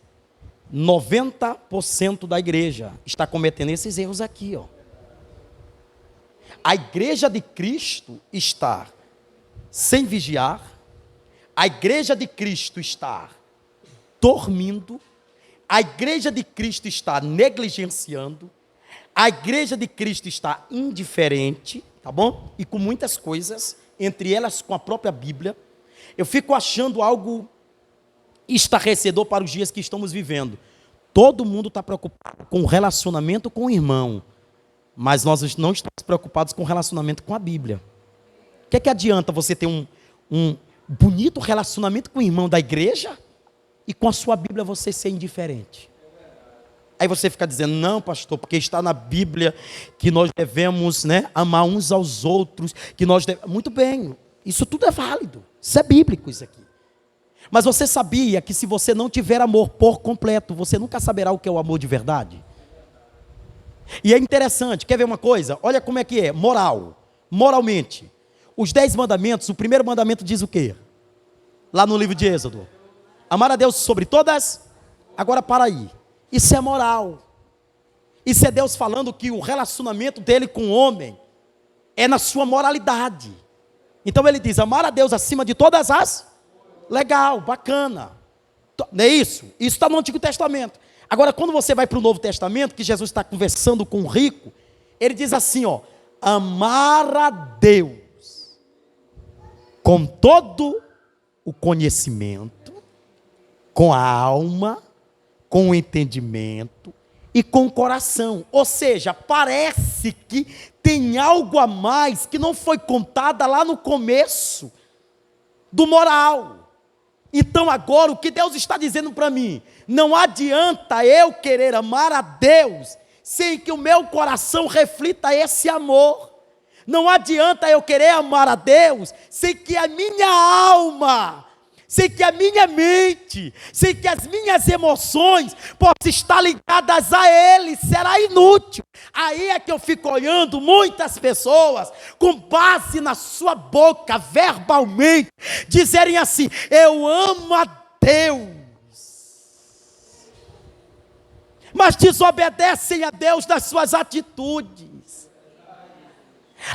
90% da igreja está cometendo esses erros aqui, ó. A igreja de Cristo está sem vigiar, a igreja de Cristo está dormindo, a igreja de Cristo está negligenciando, a igreja de Cristo está indiferente, tá bom? E com muitas coisas, entre elas com a própria Bíblia. Eu fico achando algo estarrecedor para os dias que estamos vivendo. Todo mundo está preocupado com o relacionamento com o irmão, mas nós não estamos preocupados com o relacionamento com a Bíblia. O que adianta você ter um bonito relacionamento com o irmão da igreja e com a sua Bíblia você ser indiferente? Aí você fica dizendo, não, pastor, porque está na Bíblia que nós devemos, amar uns aos outros, que nós devemos... Muito bem, isso tudo é válido, isso é bíblico isso aqui. Mas você sabia que se você não tiver amor por completo, você nunca saberá o que é o amor de verdade? E é interessante, quer ver uma coisa? Olha como é que é, moralmente. Os 10 mandamentos, o primeiro mandamento diz o quê? Lá no livro de Êxodo. Amar a Deus sobre todas. Agora para aí. Isso é moral. Isso é Deus falando que o relacionamento dele com o homem é na sua moralidade. Então ele diz, amar a Deus acima de todas as... Legal, bacana. Não é isso? Isso está no Antigo Testamento. Agora, quando você vai para o Novo Testamento, que Jesus está conversando com o rico, ele diz assim, ó, amar a Deus com todo o conhecimento, com a alma, com o entendimento e com o coração. Ou seja, parece que tem algo a mais que não foi contada lá no começo do moral. Então agora o que Deus está dizendo para mim, não adianta eu querer amar a Deus sem que o meu coração reflita esse amor. Não adianta eu querer amar a Deus sem que a minha alma, sem que a minha mente, sem que as minhas emoções possam estar ligadas a Ele, será inútil. Aí é que eu fico olhando muitas pessoas, com base na sua boca, verbalmente, dizerem assim, eu amo a Deus, mas desobedecem a Deus nas suas atitudes.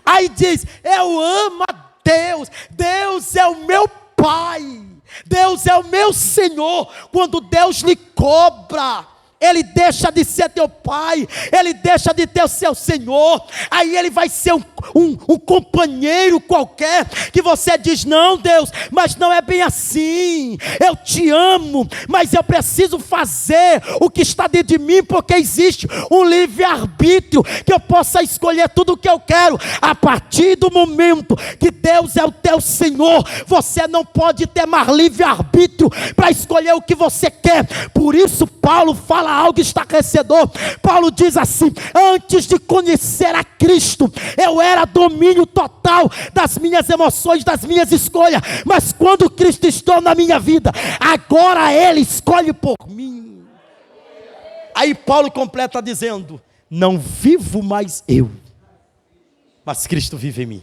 Aí diz, eu amo a Deus, Deus é o meu Pai, Deus é o meu Senhor. Quando Deus lhe cobra, Ele deixa de ser teu pai, Ele deixa de ter o seu Senhor. Aí Ele vai ser um companheiro qualquer, que você diz, não Deus, mas não é bem assim, eu te amo, mas eu preciso fazer o que está dentro de mim, porque existe um livre-arbítrio, que eu possa escolher tudo o que eu quero. A partir do momento que Deus é o teu Senhor, você não pode ter mais livre-arbítrio para escolher o que você quer. Por isso Paulo fala algo estarrecedor. Paulo diz assim, antes de conhecer a Cristo, eu era domínio total das minhas emoções, das minhas escolhas, mas quando Cristo está na minha vida, agora Ele escolhe por mim. Aí Paulo completa dizendo, não vivo mais eu, mas Cristo vive em mim.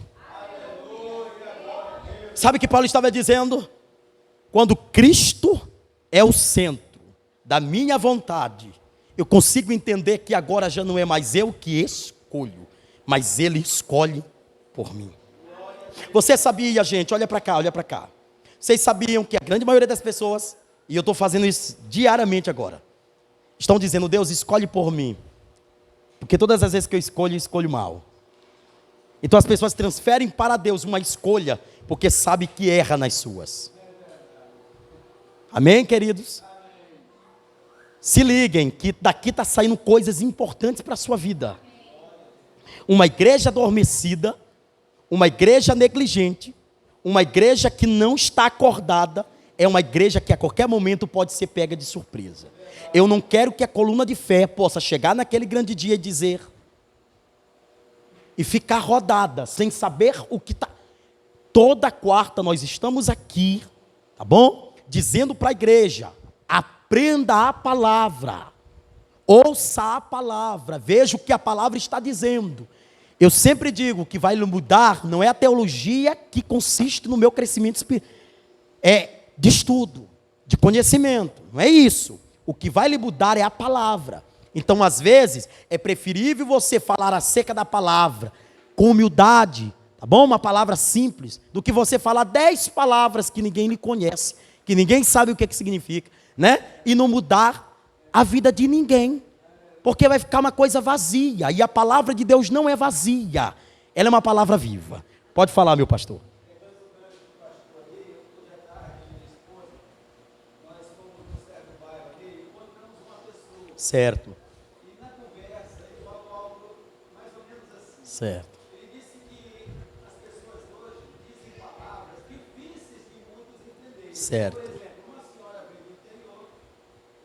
Sabe o que Paulo estava dizendo? Quando Cristo é o centro da minha vontade, eu consigo entender que agora já não é mais eu que escolho, mas Ele escolhe por mim. Você sabia, gente, olha para cá, olha para cá. Vocês sabiam que a grande maioria das pessoas, e eu estou fazendo isso diariamente agora, estão dizendo, Deus, escolhe por mim. Porque todas as vezes que eu escolho mal. Então as pessoas transferem para Deus uma escolha, porque sabe que erra nas suas. Amém, queridos? Se liguem, que daqui está saindo coisas importantes para a sua vida. Uma igreja adormecida, uma igreja negligente, uma igreja que não está acordada, é uma igreja que a qualquer momento pode ser pega de surpresa. Eu não quero que a coluna de fé possa chegar naquele grande dia e dizer, e ficar rodada, sem saber o que está. Toda quarta nós estamos aqui, tá bom? Dizendo para a igreja, aprenda a palavra, ouça a palavra, veja o que a palavra está dizendo. Eu sempre digo que vai mudar, não é a teologia que consiste no meu crescimento espiritual, é de estudo, de conhecimento, não é isso. O que vai lhe mudar é a palavra. Então, às vezes, é preferível você falar acerca da palavra com humildade, tá bom? Uma palavra simples, do que você falar 10 palavras que ninguém lhe conhece, que ninguém sabe o que significa, né? E não mudar a vida de ninguém, porque vai ficar uma coisa vazia, e a palavra de Deus não é vazia, ela é uma palavra viva. Pode falar, meu pastor. Certo. Certo. Ele disse que as pessoas hoje dizem palavras difíceis de muitos entenderem. Certo. Por exemplo, uma senhora veio do interior,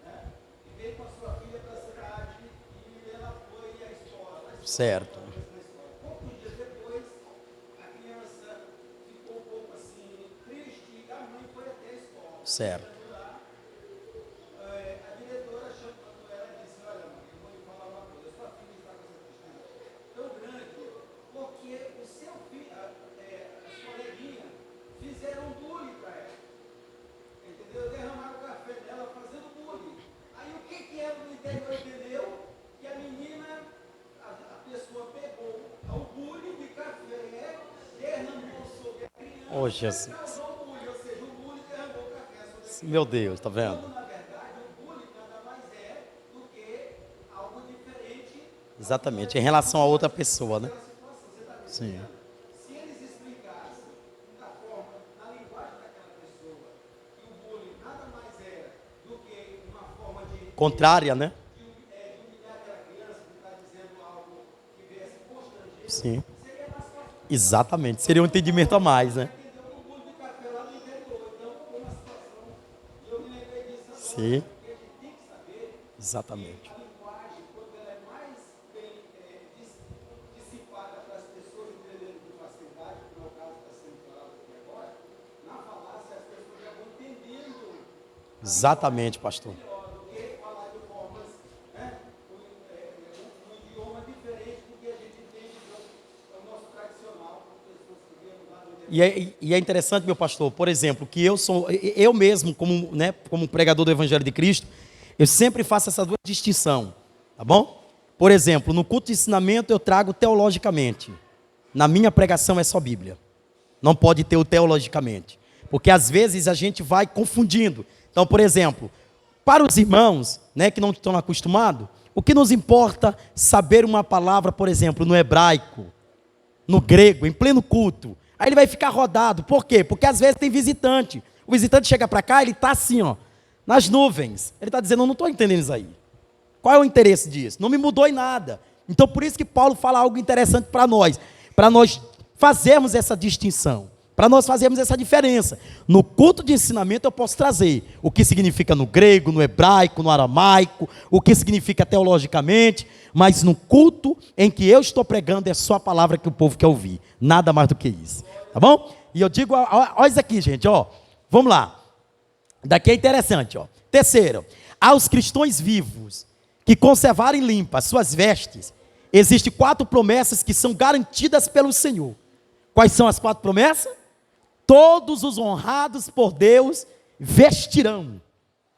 né, e veio com a sua filha para a cidade e ela foi à escola. Certo. Poucos dias depois, a criança ficou um pouco assim, triste, e a mãe foi até a escola. Certo. A diretora chamando ela e disse, olha mãe, eu vou lhe falar uma coisa, sua filha está com essa tristeza tão grande, porque o seu filho, as coleguinhas, fizeram bullying para ela. Entendeu? Derramaram o café dela fazendo bullying. Aí o que ela no interior entendeu? Que a menina, a pessoa pegou o bullying de café, derramou sobre a criança, Oh, Jesus. causou o bullying, ou seja, o bullying derramou o café sobre a criança. Meu Deus, tá vendo? Quando, na verdade, o bullying nada mais é do que algo diferente. Exatamente, em relação a outra pessoa, né? Sim. Se eles explicassem da forma, na linguagem daquela pessoa, que o bullying nada mais é do que uma forma de Contrária, né? humilhar aquela criança que está dizendo algo que viesse constranger, Sim. seria mais fácil Exatamente, seria um entendimento a mais, né? entender o bullying de café lá no interior. Então, foi uma situação, e eu me lembrei disso agora, Sim. porque a gente tem que saber Exatamente. a linguagem, quando ela é mais bem dissipada para as pessoas entenderem com facilidade, como é o caso que está sendo falado aqui agora, na falácia as pessoas já vão entendendo Exatamente, pastor. do que falar de formas, né, um idioma diferente do que a gente entende do nosso tradicional, com pessoas que vêm lá do interior. E é interessante, meu pastor, por exemplo, que eu mesmo, como, né, como pregador do Evangelho de Cristo, eu sempre faço essa duas distinção, tá bom? Por exemplo, no culto de ensinamento eu trago teologicamente. Na minha pregação é só Bíblia. Não pode ter o teologicamente. Porque às vezes a gente vai confundindo. Então, por exemplo, para os irmãos, né, que não estão acostumados, o que nos importa saber uma palavra, por exemplo, no hebraico, no grego, em pleno culto. Aí ele vai ficar rodado. Por quê? Porque às vezes tem visitante. O visitante chega para cá, ele está assim, ó, nas nuvens. Ele está dizendo, eu não estou entendendo isso aí. Qual é o interesse disso? Não me mudou em nada. Então, por isso que Paulo fala algo interessante para nós fazermos essa distinção, para nós fazermos essa diferença. No culto de ensinamento eu posso trazer o que significa no grego, no hebraico, no aramaico, o que significa teologicamente, mas no culto em que eu estou pregando é só a palavra que o povo quer ouvir, nada mais do que isso, tá bom? E eu digo, olha isso aqui, gente, ó, vamos lá, daqui é interessante, ó. Terceiro, aos cristãos vivos que conservarem limpas suas vestes, existem 4 promessas que são garantidas pelo Senhor. Quais são as 4 promessas? Todos os honrados por Deus vestirão,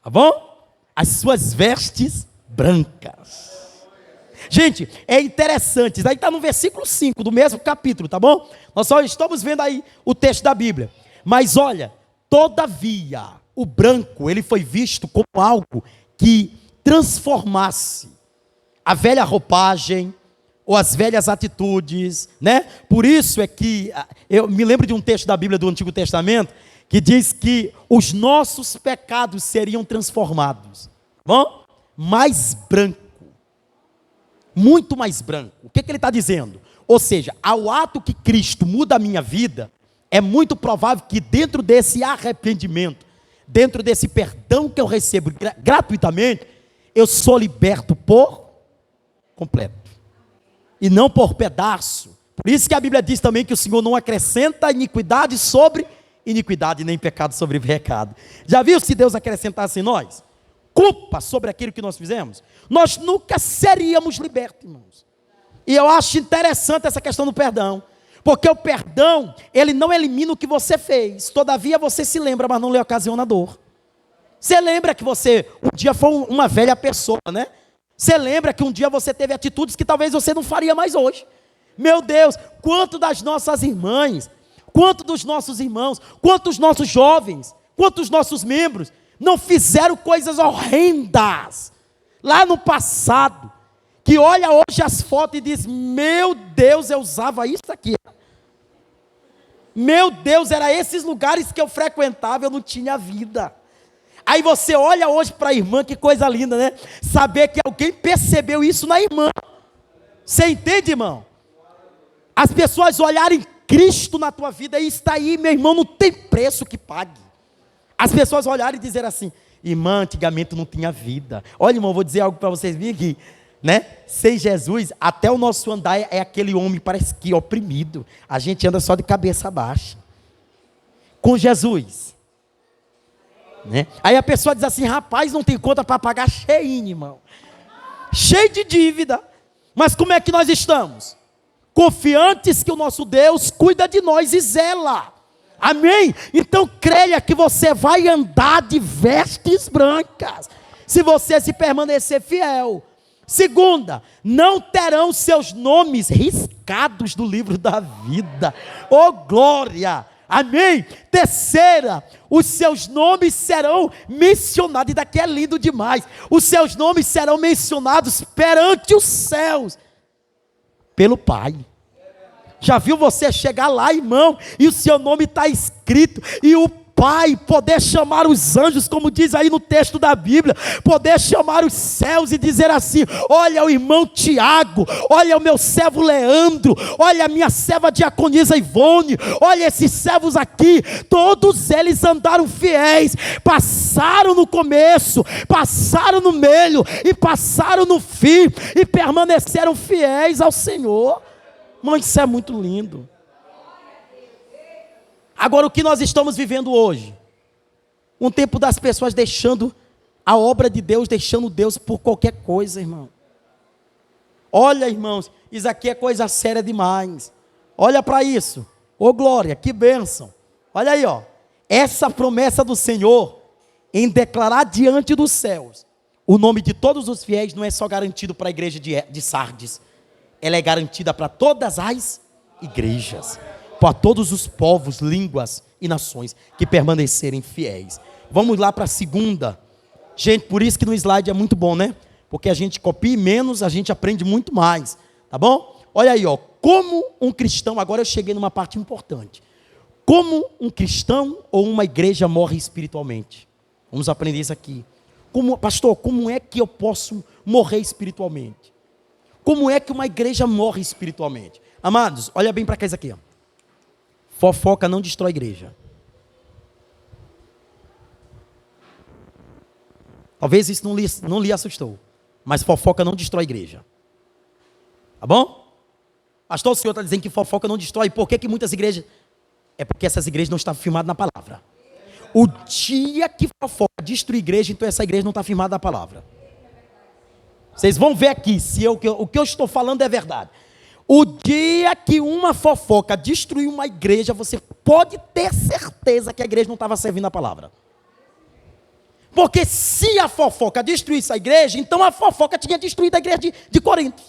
tá bom? As suas vestes brancas. Gente, é interessante, isso aí está no versículo 5 do mesmo capítulo, tá bom? Nós só estamos vendo aí o texto da Bíblia. Mas olha, todavia, o branco, ele foi visto como algo que transformasse a velha roupagem, ou as velhas atitudes, né? Por isso é que, eu me lembro de um texto da Bíblia do Antigo Testamento, que diz que os nossos pecados seriam transformados, bom? Mais branco, muito mais branco. O que ele está dizendo? Ou seja, ao ato que Cristo muda a minha vida, é muito provável que dentro desse arrependimento, dentro desse perdão que eu recebo gratuitamente, eu sou liberto por completo. E não por pedaço. Por isso que a Bíblia diz também que o Senhor não acrescenta iniquidade sobre iniquidade, nem pecado sobre pecado. Já viu se Deus acrescentasse em nós culpa sobre aquilo que nós fizemos? Nós nunca seríamos libertos, irmãos. E eu acho interessante essa questão do perdão. Porque o perdão, ele não elimina o que você fez. Todavia você se lembra, mas não lhe ocasiona dor. Você lembra que você um dia foi uma velha pessoa, né? Você lembra que um dia você teve atitudes que talvez você não faria mais hoje. Meu Deus, quanto das nossas irmãs, quanto dos nossos irmãos, quantos nossos jovens, quantos nossos membros não fizeram coisas horrendas lá no passado, que olha hoje as fotos e diz, meu Deus, eu usava isso aqui. Meu Deus, era esses lugares que eu frequentava, eu não tinha vida. Aí você olha hoje para a irmã, que coisa linda, né? Saber que alguém percebeu isso na irmã. Você entende, irmão? As pessoas olharem Cristo na tua vida, e está aí, meu irmão, não tem preço que pague. As pessoas olharem e dizer assim, irmã, antigamente não tinha vida. Olha, irmão, vou dizer algo para vocês virem aqui, né? Sem Jesus, até o nosso andar é aquele homem, parece que oprimido. A gente anda só de cabeça baixa. Com Jesus, né? Aí a pessoa diz assim, rapaz, não tem conta para pagar, cheinho, irmão. Cheio de dívida. Mas como é que nós estamos? Confiantes que o nosso Deus cuida de nós e zela. Amém? Então creia que você vai andar de vestes brancas, se você se permanecer fiel. Segunda, não terão seus nomes riscados do livro da vida. Oh glória! Amém? Terceira, os seus nomes serão mencionados, e daqui é lindo demais, os seus nomes serão mencionados perante os céus, pelo Pai. Já viu você chegar lá, irmão, e o seu nome está escrito, e o Pai poder chamar os anjos, como diz aí no texto da Bíblia, poder chamar os céus e dizer assim, olha o irmão Tiago, olha o meu servo Leandro, olha a minha serva diaconisa Ivone, olha esses servos aqui, todos eles andaram fiéis, passaram no começo, passaram no meio e passaram no fim, e permaneceram fiéis ao Senhor. Mãe, isso é muito lindo. Agora, o que nós estamos vivendo hoje? Um tempo das pessoas deixando a obra de Deus, deixando Deus por qualquer coisa, irmão. Olha, irmãos, isso aqui é coisa séria demais. Olha para isso. Ô glória, que bênção. Olha aí, ó. Essa promessa do Senhor em declarar diante dos céus o nome de todos os fiéis não é só garantido para a igreja de Sardes. Ela é garantida para todas as igrejas, para todos os povos, línguas e nações que permanecerem fiéis. Vamos lá para a segunda. Gente, por isso que no slide é muito bom, né? Porque a gente copia menos, a gente aprende muito mais, tá bom? Olha aí, ó, como um cristão, agora eu cheguei numa parte importante. Como um cristão ou uma igreja morre espiritualmente? Vamos aprender isso aqui. Pastor, como é que eu posso morrer espiritualmente? Como é que uma igreja morre espiritualmente? Amados, olha bem para cá isso aqui, ó. Fofoca não destrói igreja. Talvez isso não lhe assustou, mas fofoca não destrói igreja. Tá bom? Pastor, o senhor está dizendo que fofoca não destrói. Por que muitas igrejas? É porque essas igrejas não estão firmadas na palavra. O dia que fofoca destruir igreja, então essa igreja não está firmada na palavra. Vocês vão ver aqui se o que eu estou falando é verdade. O dia que uma fofoca destruiu uma igreja, você pode ter certeza que a igreja não estava servindo a palavra. Porque se a fofoca destruísse a igreja, então a fofoca tinha destruído a igreja de Corinto.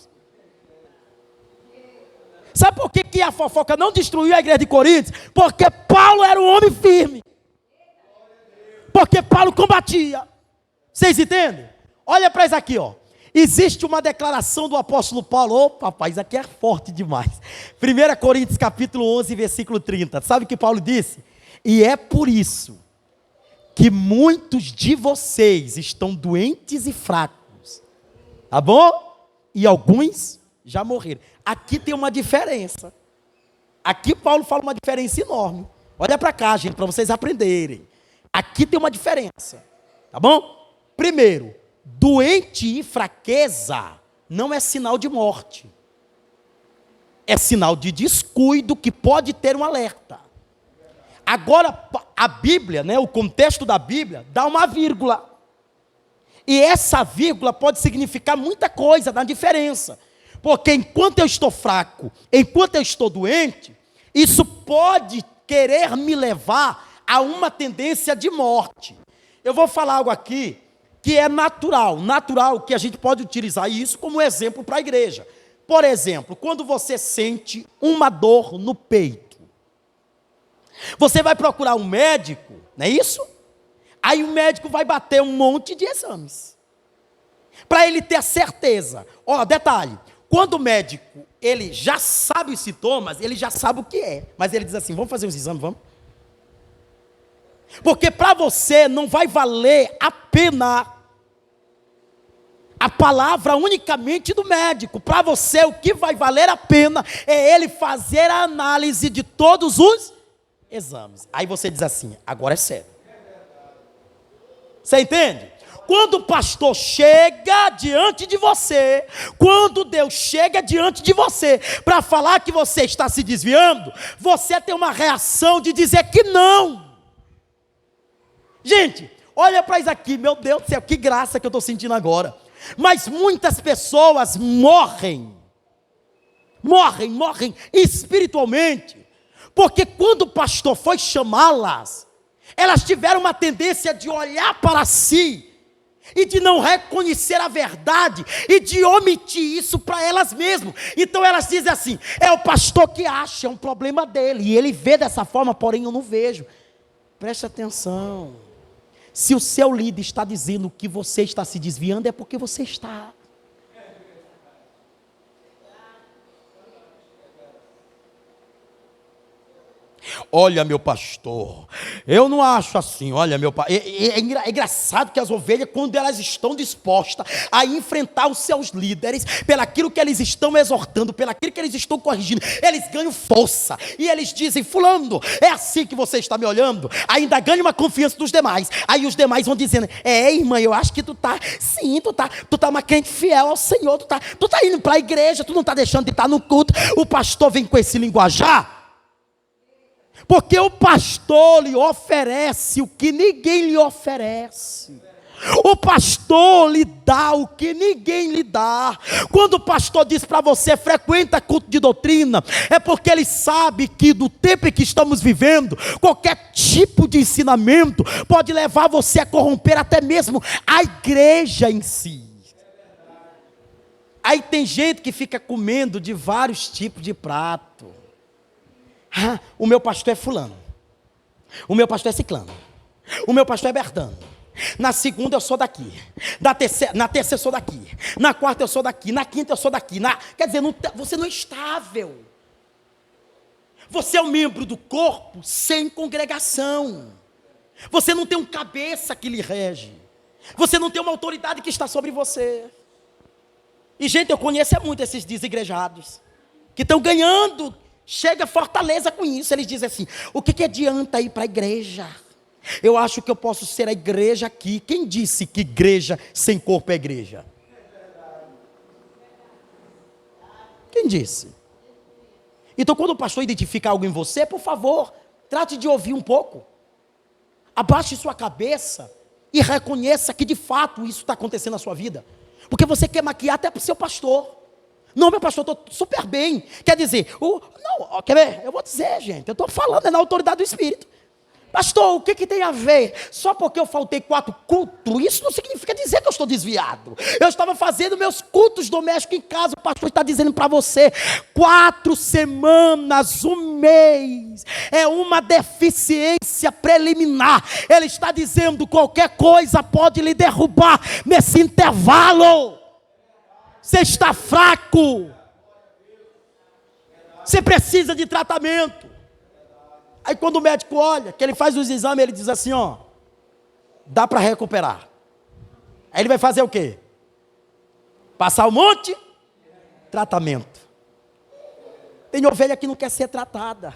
Sabe por que a fofoca não destruiu a igreja de Corinto? Porque Paulo era um homem firme. Porque Paulo combatia. Vocês entendem? Olha para isso aqui, ó. Existe uma declaração do apóstolo Paulo. Ô, papai, isso aqui é forte demais. 1 Coríntios capítulo 11, versículo 30. Sabe o que Paulo disse? E é por isso que muitos de vocês estão doentes e fracos. Tá bom? E alguns já morreram. Aqui tem uma diferença. Aqui Paulo fala uma diferença enorme. Olha para cá, gente, para vocês aprenderem. Aqui tem uma diferença. Tá bom? Primeiro, doente e fraqueza não é sinal de morte. É sinal de descuido que pode ter um alerta. Agora, a Bíblia, né, o contexto da Bíblia, dá uma vírgula. E essa vírgula pode significar muita coisa, dá diferença. Porque enquanto eu estou fraco, enquanto eu estou doente, isso pode querer me levar a uma tendência de morte. Eu vou falar algo aqui que é natural que a gente pode utilizar isso como exemplo para a igreja. Por exemplo, quando você sente uma dor no peito, você vai procurar um médico, não é isso? Aí o médico vai bater um monte de exames, para ele ter a certeza. Ó, detalhe, quando o médico, ele já sabe os sintomas, ele já sabe o que é, mas ele diz assim, vamos fazer os exames, vamos? Porque para você não vai valer a pena a palavra unicamente do médico. Para você o que vai valer a pena é ele fazer a análise de todos os exames. Aí você diz assim, agora é sério. Você entende? Quando o pastor chega diante de você, quando Deus chega diante de você para falar que você está se desviando, você tem uma reação de dizer que não. Gente, olha para isso aqui, meu Deus do céu, que graça que eu estou sentindo agora. Mas muitas pessoas morrem espiritualmente, porque quando o pastor foi chamá-las, elas tiveram uma tendência de olhar para si, e de não reconhecer a verdade, e de omitir isso para elas mesmas. Então elas dizem assim, é o pastor que acha, é um problema dele, e ele vê dessa forma, porém eu não vejo. Preste atenção. Se o seu líder está dizendo que você está se desviando, é porque você está. Olha, meu pastor, eu não acho assim. Olha, meu pastor, é engraçado que as ovelhas, quando elas estão dispostas a enfrentar os seus líderes, pelaquilo que eles estão exortando, pelaquilo que eles estão corrigindo, eles ganham força, e eles dizem, fulano, é assim que você está me olhando? Ainda ganha uma confiança dos demais. Aí os demais vão dizendo, irmã, eu acho que tu tá uma crente fiel ao Senhor, tu tá indo para a igreja, tu não tá deixando de estar no culto. O pastor vem com esse linguajar, porque o pastor lhe oferece o que ninguém lhe oferece. O pastor lhe dá o que ninguém lhe dá. Quando o pastor diz para você, frequenta culto de doutrina, é porque ele sabe que do tempo em que estamos vivendo, qualquer tipo de ensinamento pode levar você a corromper até mesmo a igreja em si. Aí tem gente que fica comendo de vários tipos de prato. O meu pastor é fulano, o meu pastor é ciclano, o meu pastor é Bertano. Na segunda eu sou daqui, na terça eu sou daqui, na quarta eu sou daqui, na quinta eu sou daqui. Quer dizer, você não é estável. Você é um membro do corpo sem congregação. Você não tem um cabeça que lhe rege. Você não tem uma autoridade que está sobre você. E gente, eu conheço muito esses desigrejados que estão ganhando. Chega fortaleza com isso. Eles dizem assim, o que adianta ir para a igreja? Eu acho que eu posso ser a igreja aqui. Quem disse que igreja sem corpo é igreja? Quem disse? Então quando o pastor identifica algo em você, por favor, trate de ouvir um pouco. Abaixe sua cabeça e reconheça que de fato isso está acontecendo na sua vida. Porque você quer maquiar até para o seu pastor. Não, meu pastor, estou super bem. Quer dizer, quer ver? Eu vou dizer, gente, eu estou falando, é na autoridade do Espírito. Pastor, o que tem a ver? Só porque eu faltei 4 cultos, isso não significa dizer que eu estou desviado. Eu estava fazendo meus cultos domésticos em casa, o pastor está dizendo para você, 4 semanas, 1 mês, é uma deficiência preliminar. Ele está dizendo, qualquer coisa pode lhe derrubar nesse intervalo. Você está fraco. Você precisa de tratamento. Aí quando o médico olha, que ele faz os exames, ele diz assim, ó, dá para recuperar. Aí ele vai fazer o quê? Passar um monte? Tratamento. Tem ovelha que não quer ser tratada.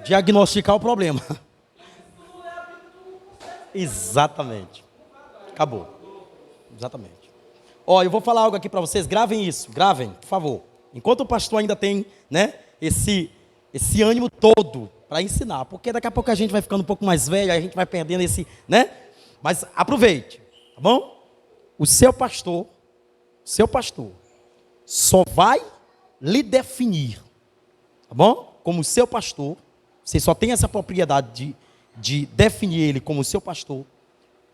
Diagnosticar o problema. Exatamente. Acabou. Exatamente. Ó, eu vou falar algo aqui para vocês, gravem isso, gravem, por favor. Enquanto o pastor ainda tem, né, esse ânimo todo para ensinar, porque daqui a pouco a gente vai ficando um pouco mais velho, aí a gente vai perdendo esse, né? Mas aproveite, tá bom? O seu pastor só vai lhe definir, tá bom? Como seu pastor. Você só tem essa propriedade de definir ele como seu pastor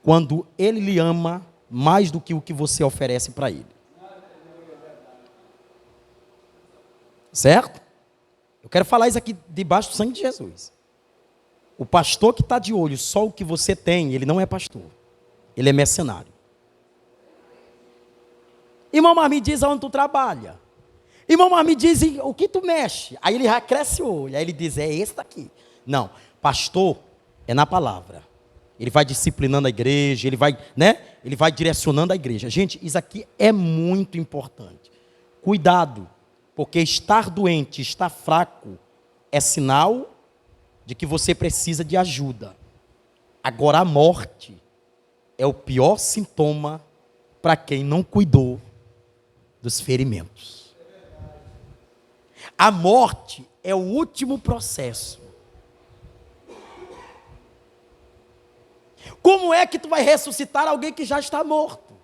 quando ele lhe ama mais do que o que você oferece para ele. Certo? Eu quero falar isso aqui debaixo do sangue de Jesus. O pastor que está de olho só o que você tem, ele não é pastor. Ele é mercenário. Irmão, mas me diz aonde tu trabalha. Irmão, mas me diz o que tu mexe. Aí ele já cresce o olho. Aí ele diz, é esse daqui. Não, pastor é na palavra. Ele vai disciplinando a igreja, ele vai, né? Ele vai direcionando a igreja. Gente, isso aqui é muito importante. Cuidado, porque estar doente, estar fraco, é sinal de que você precisa de ajuda. Agora a morte é o pior sintoma para quem não cuidou dos ferimentos. A morte é o último processo. Como é que tu vai ressuscitar alguém que já está morto?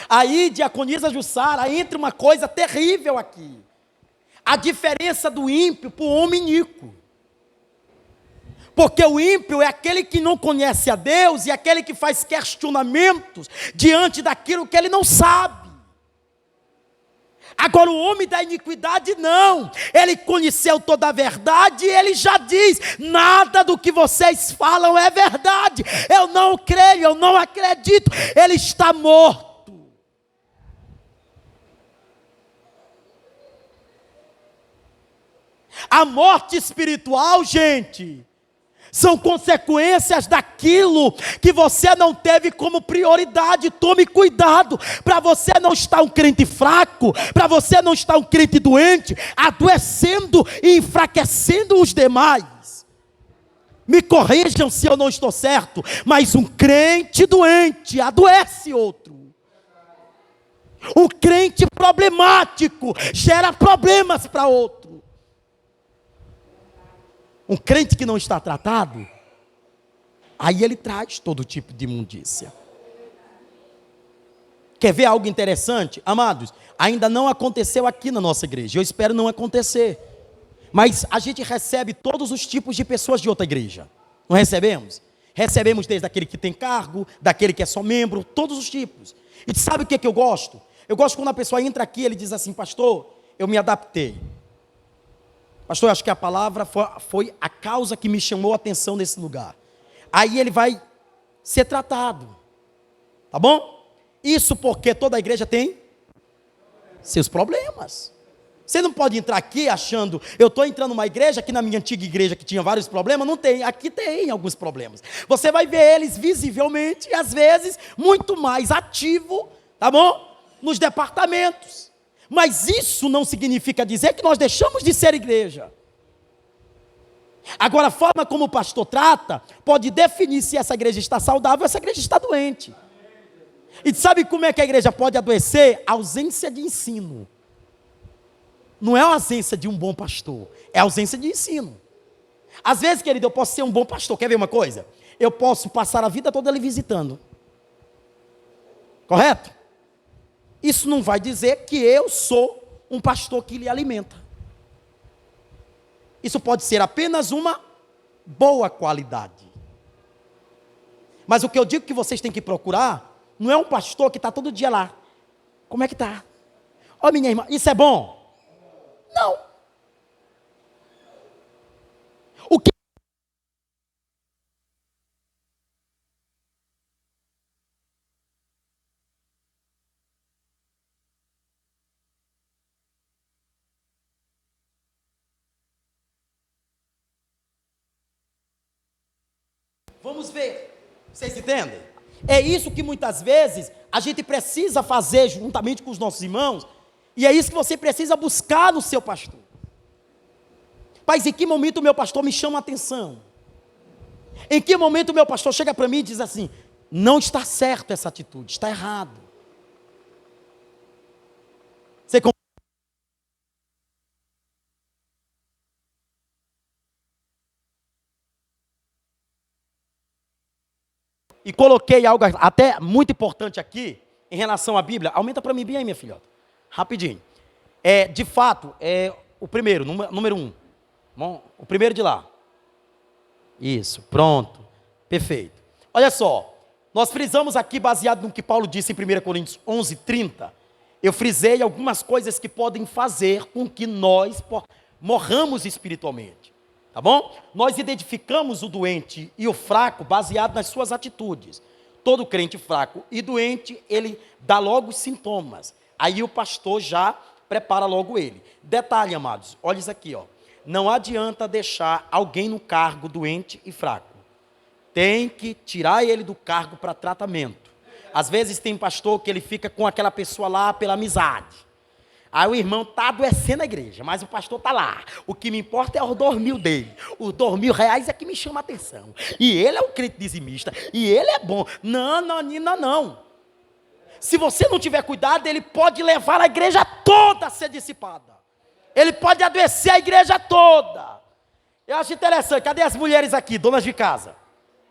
Aí, diaconisa Jussara, entra uma coisa terrível aqui. A diferença do ímpio para o homem iníquo. Porque o ímpio é aquele que não conhece a Deus e aquele que faz questionamentos diante daquilo que ele não sabe. Agora o homem da iniquidade não, ele conheceu toda a verdade e ele já diz, nada do que vocês falam é verdade, eu não creio, eu não acredito, ele está morto. A morte espiritual, gente, são consequências daquilo que você não teve como prioridade. Tome cuidado, para você não estar um crente fraco, para você não estar um crente doente, adoecendo e enfraquecendo os demais. Me corrijam se eu não estou certo, mas um crente doente adoece outro. Um crente problemático gera problemas para outro. Um crente que não está tratado, aí ele traz todo tipo de imundícia. Quer ver algo interessante? Amados, ainda não aconteceu aqui na nossa igreja, eu espero não acontecer. Mas a gente recebe todos os tipos de pessoas de outra igreja, não recebemos? Recebemos desde aquele que tem cargo, daquele que é só membro, todos os tipos. E sabe o que eu gosto? Eu gosto quando a pessoa entra aqui e ele diz assim: pastor, eu me adaptei. Pastor, eu acho que a palavra foi a causa que me chamou a atenção nesse lugar. Aí ele vai ser tratado. Tá bom? Isso porque toda a igreja tem seus problemas. Você não pode entrar aqui achando, eu estou entrando numa igreja, aqui na minha antiga igreja que tinha vários problemas, não tem, aqui tem alguns problemas. Você vai ver eles visivelmente, e às vezes, muito mais ativo, tá bom? Nos departamentos. Mas isso não significa dizer que nós deixamos de ser igreja. Agora, a forma como o pastor trata, pode definir se essa igreja está saudável ou essa igreja está doente. E sabe como é que a igreja pode adoecer? A ausência de ensino. Não é a ausência de um bom pastor, é a ausência de ensino. Às vezes, querido, eu posso ser um bom pastor. Quer ver uma coisa? Eu posso passar a vida toda lhe visitando. Correto? Isso não vai dizer que eu sou um pastor que lhe alimenta. Isso pode ser apenas uma boa qualidade. Mas o que eu digo que vocês têm que procurar, não é um pastor que está todo dia lá. Como é que está? Ó, minha irmã, isso é bom? Não. O que vamos ver. Vocês entendem? É isso que muitas vezes a gente precisa fazer juntamente com os nossos irmãos. E é isso que você precisa buscar no seu pastor. Mas em que momento o meu pastor me chama a atenção? Em que momento o meu pastor chega para mim e diz assim: não está certo essa atitude, está errado. Você E coloquei algo até muito importante aqui, em relação à Bíblia. Aumenta para mim bem aí, minha filhota. Rapidinho. De fato, o primeiro, número 1. Bom, o primeiro de lá. Isso, pronto. Perfeito. Olha só, nós frisamos aqui, baseado no que Paulo disse em 1 Coríntios 11:30, eu frisei algumas coisas que podem fazer com que nós morramos espiritualmente. Tá bom? Nós identificamos o doente e o fraco baseado nas suas atitudes. Todo crente fraco e doente, ele dá logo os sintomas. Aí o pastor já prepara logo ele. Detalhe, amados, olha isso aqui, ó. Não adianta deixar alguém no cargo doente e fraco. Tem que tirar ele do cargo para tratamento. Às vezes tem pastor que ele fica com aquela pessoa lá pela amizade. Aí o irmão está adoecendo a igreja, mas o pastor está lá. O que me importa é os 2.000 dele. Os 2.000 reais é que me chama a atenção. E ele é um crente dizimista. E ele é bom. Não. Se você não tiver cuidado, ele pode levar a igreja toda a ser dissipada. Ele pode adoecer a igreja toda. Eu acho interessante. Cadê as mulheres aqui, donas de casa?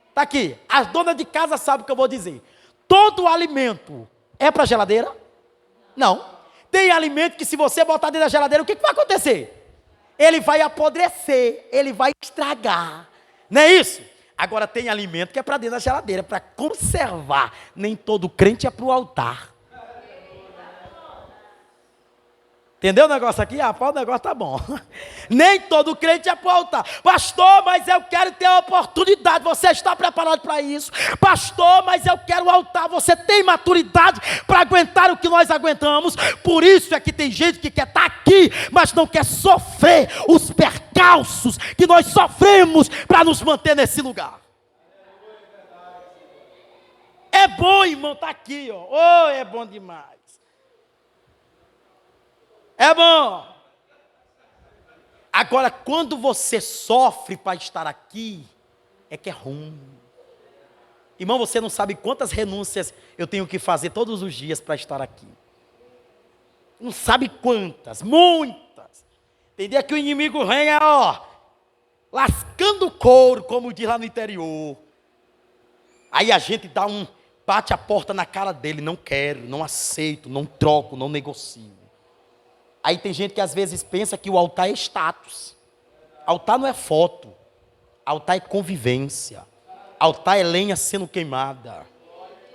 Está aqui. As donas de casa sabem o que eu vou dizer. Todo alimento é para a geladeira? Não. Tem alimento que se você botar dentro da geladeira, o que vai acontecer? Ele vai apodrecer, ele vai estragar. Não é isso? Agora tem alimento que é para dentro da geladeira, para conservar. Nem todo crente é para o altar. Entendeu o negócio aqui? Rapaz, o negócio tá bom. Nem todo crente é para o altar. Pastor, mas eu quero ter a oportunidade. Você está preparado para isso? Pastor, mas eu quero o altar. Você tem maturidade para aguentar o que nós aguentamos? Por isso é que tem gente que quer estar aqui, mas não quer sofrer os percalços que nós sofremos para nos manter nesse lugar. É bom, irmão, tá aqui, ó. Oh, é bom demais. É bom. Agora, quando você sofre para estar aqui, é que é ruim. Irmão, você não sabe quantas renúncias eu tenho que fazer todos os dias para estar aqui. Não sabe quantas, muitas. Tem dia que o inimigo vem, ó, lascando o couro, como diz lá no interior. Aí a gente bate a porta na cara dele, não quero, não aceito, não troco, não negocio. Aí tem gente que às vezes pensa que o altar é status. Altar não é foto. Altar é convivência. Altar é lenha sendo queimada.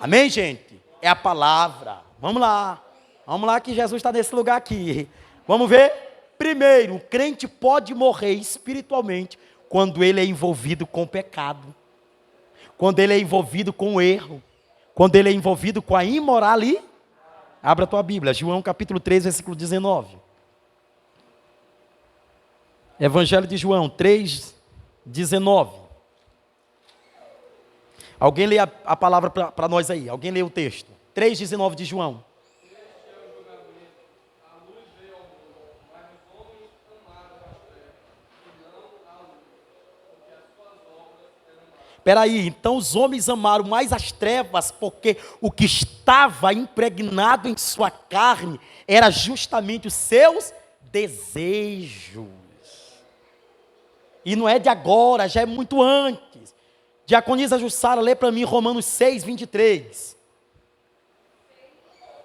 Amém, gente? É a palavra. Vamos lá. Vamos lá que Jesus está nesse lugar aqui. Vamos ver? Primeiro, o crente pode morrer espiritualmente quando ele é envolvido com o pecado. Quando ele é envolvido com o erro. Quando ele é envolvido com a imoralidade. Abra a tua Bíblia, João capítulo 3, versículo 19. Evangelho de João 3, 19. Alguém lê a palavra para nós aí. Alguém lê o texto. 3,19 de João. Espera aí, então os homens amaram mais as trevas, porque o que estava impregnado em sua carne era justamente os seus desejos. E não é de agora, já é muito antes. Diaconisa Jussara, lê para mim Romanos 6, 23.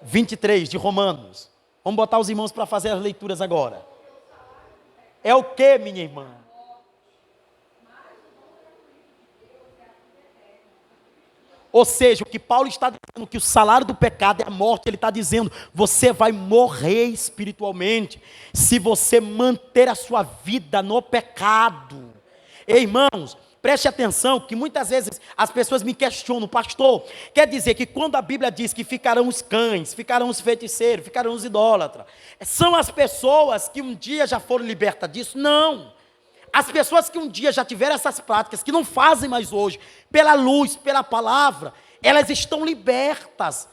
23 de Romanos. Vamos botar os irmãos para fazer as leituras agora. É o que, minha irmã? Ou seja, o que Paulo está dizendo, que o salário do pecado é a morte, ele está dizendo, você vai morrer espiritualmente, se você manter a sua vida no pecado. Ei, irmãos, preste atenção, que muitas vezes as pessoas me questionam, pastor, quer dizer que quando a Bíblia diz que ficarão os cães, ficarão os feiticeiros, ficarão os idólatras, são as pessoas que um dia já foram libertas disso? Não. As pessoas que um dia já tiveram essas práticas, que não fazem mais hoje, pela luz, pela palavra, elas estão libertas,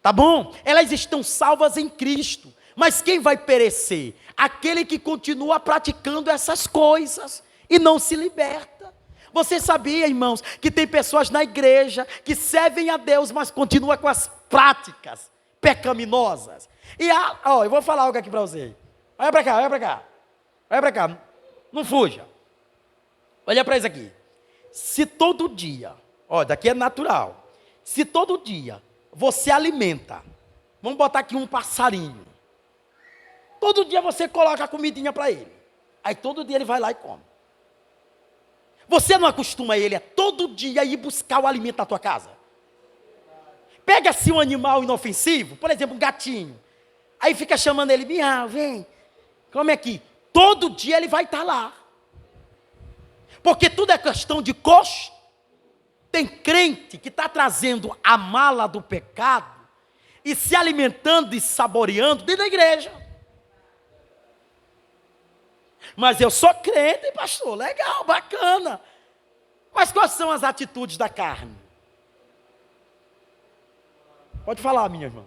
tá bom? Elas estão salvas em Cristo. Mas quem vai perecer? Aquele que continua praticando essas coisas e não se liberta. Você sabia, irmãos, que tem pessoas na igreja que servem a Deus, mas continuam com as práticas pecaminosas? E eu vou falar algo aqui para você. Olha para cá, olha para cá. Olha para cá. Não fuja. Olha para isso aqui. Se todo dia, daqui é natural. Se todo dia você alimenta, vamos botar aqui um passarinho. Todo dia você coloca a comidinha para ele. Aí todo dia ele vai lá e come. Você não acostuma ele a todo dia ir buscar o alimento na tua casa? Pega-se um animal inofensivo, por exemplo, um gatinho. Aí fica chamando ele, miau, vem, come aqui. Todo dia ele vai estar lá. Porque tudo é questão de coxo. Tem crente que está trazendo a mala do pecado e se alimentando e saboreando dentro da igreja. Mas eu sou crente, pastor, legal, bacana. Mas quais são as atitudes da carne? Pode falar, minha irmã.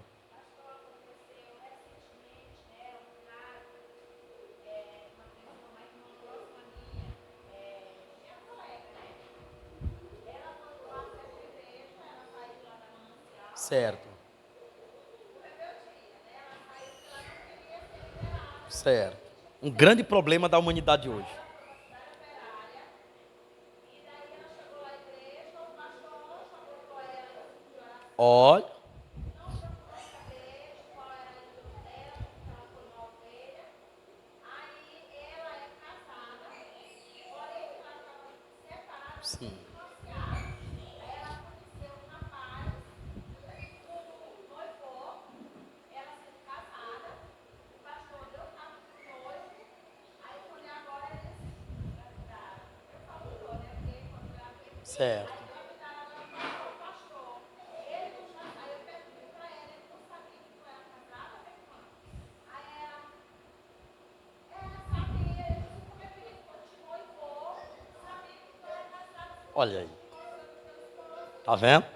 Certo. Certo. Um grande problema da humanidade hoje. Olha. Sim. Certo. Olha aí. Tá vendo?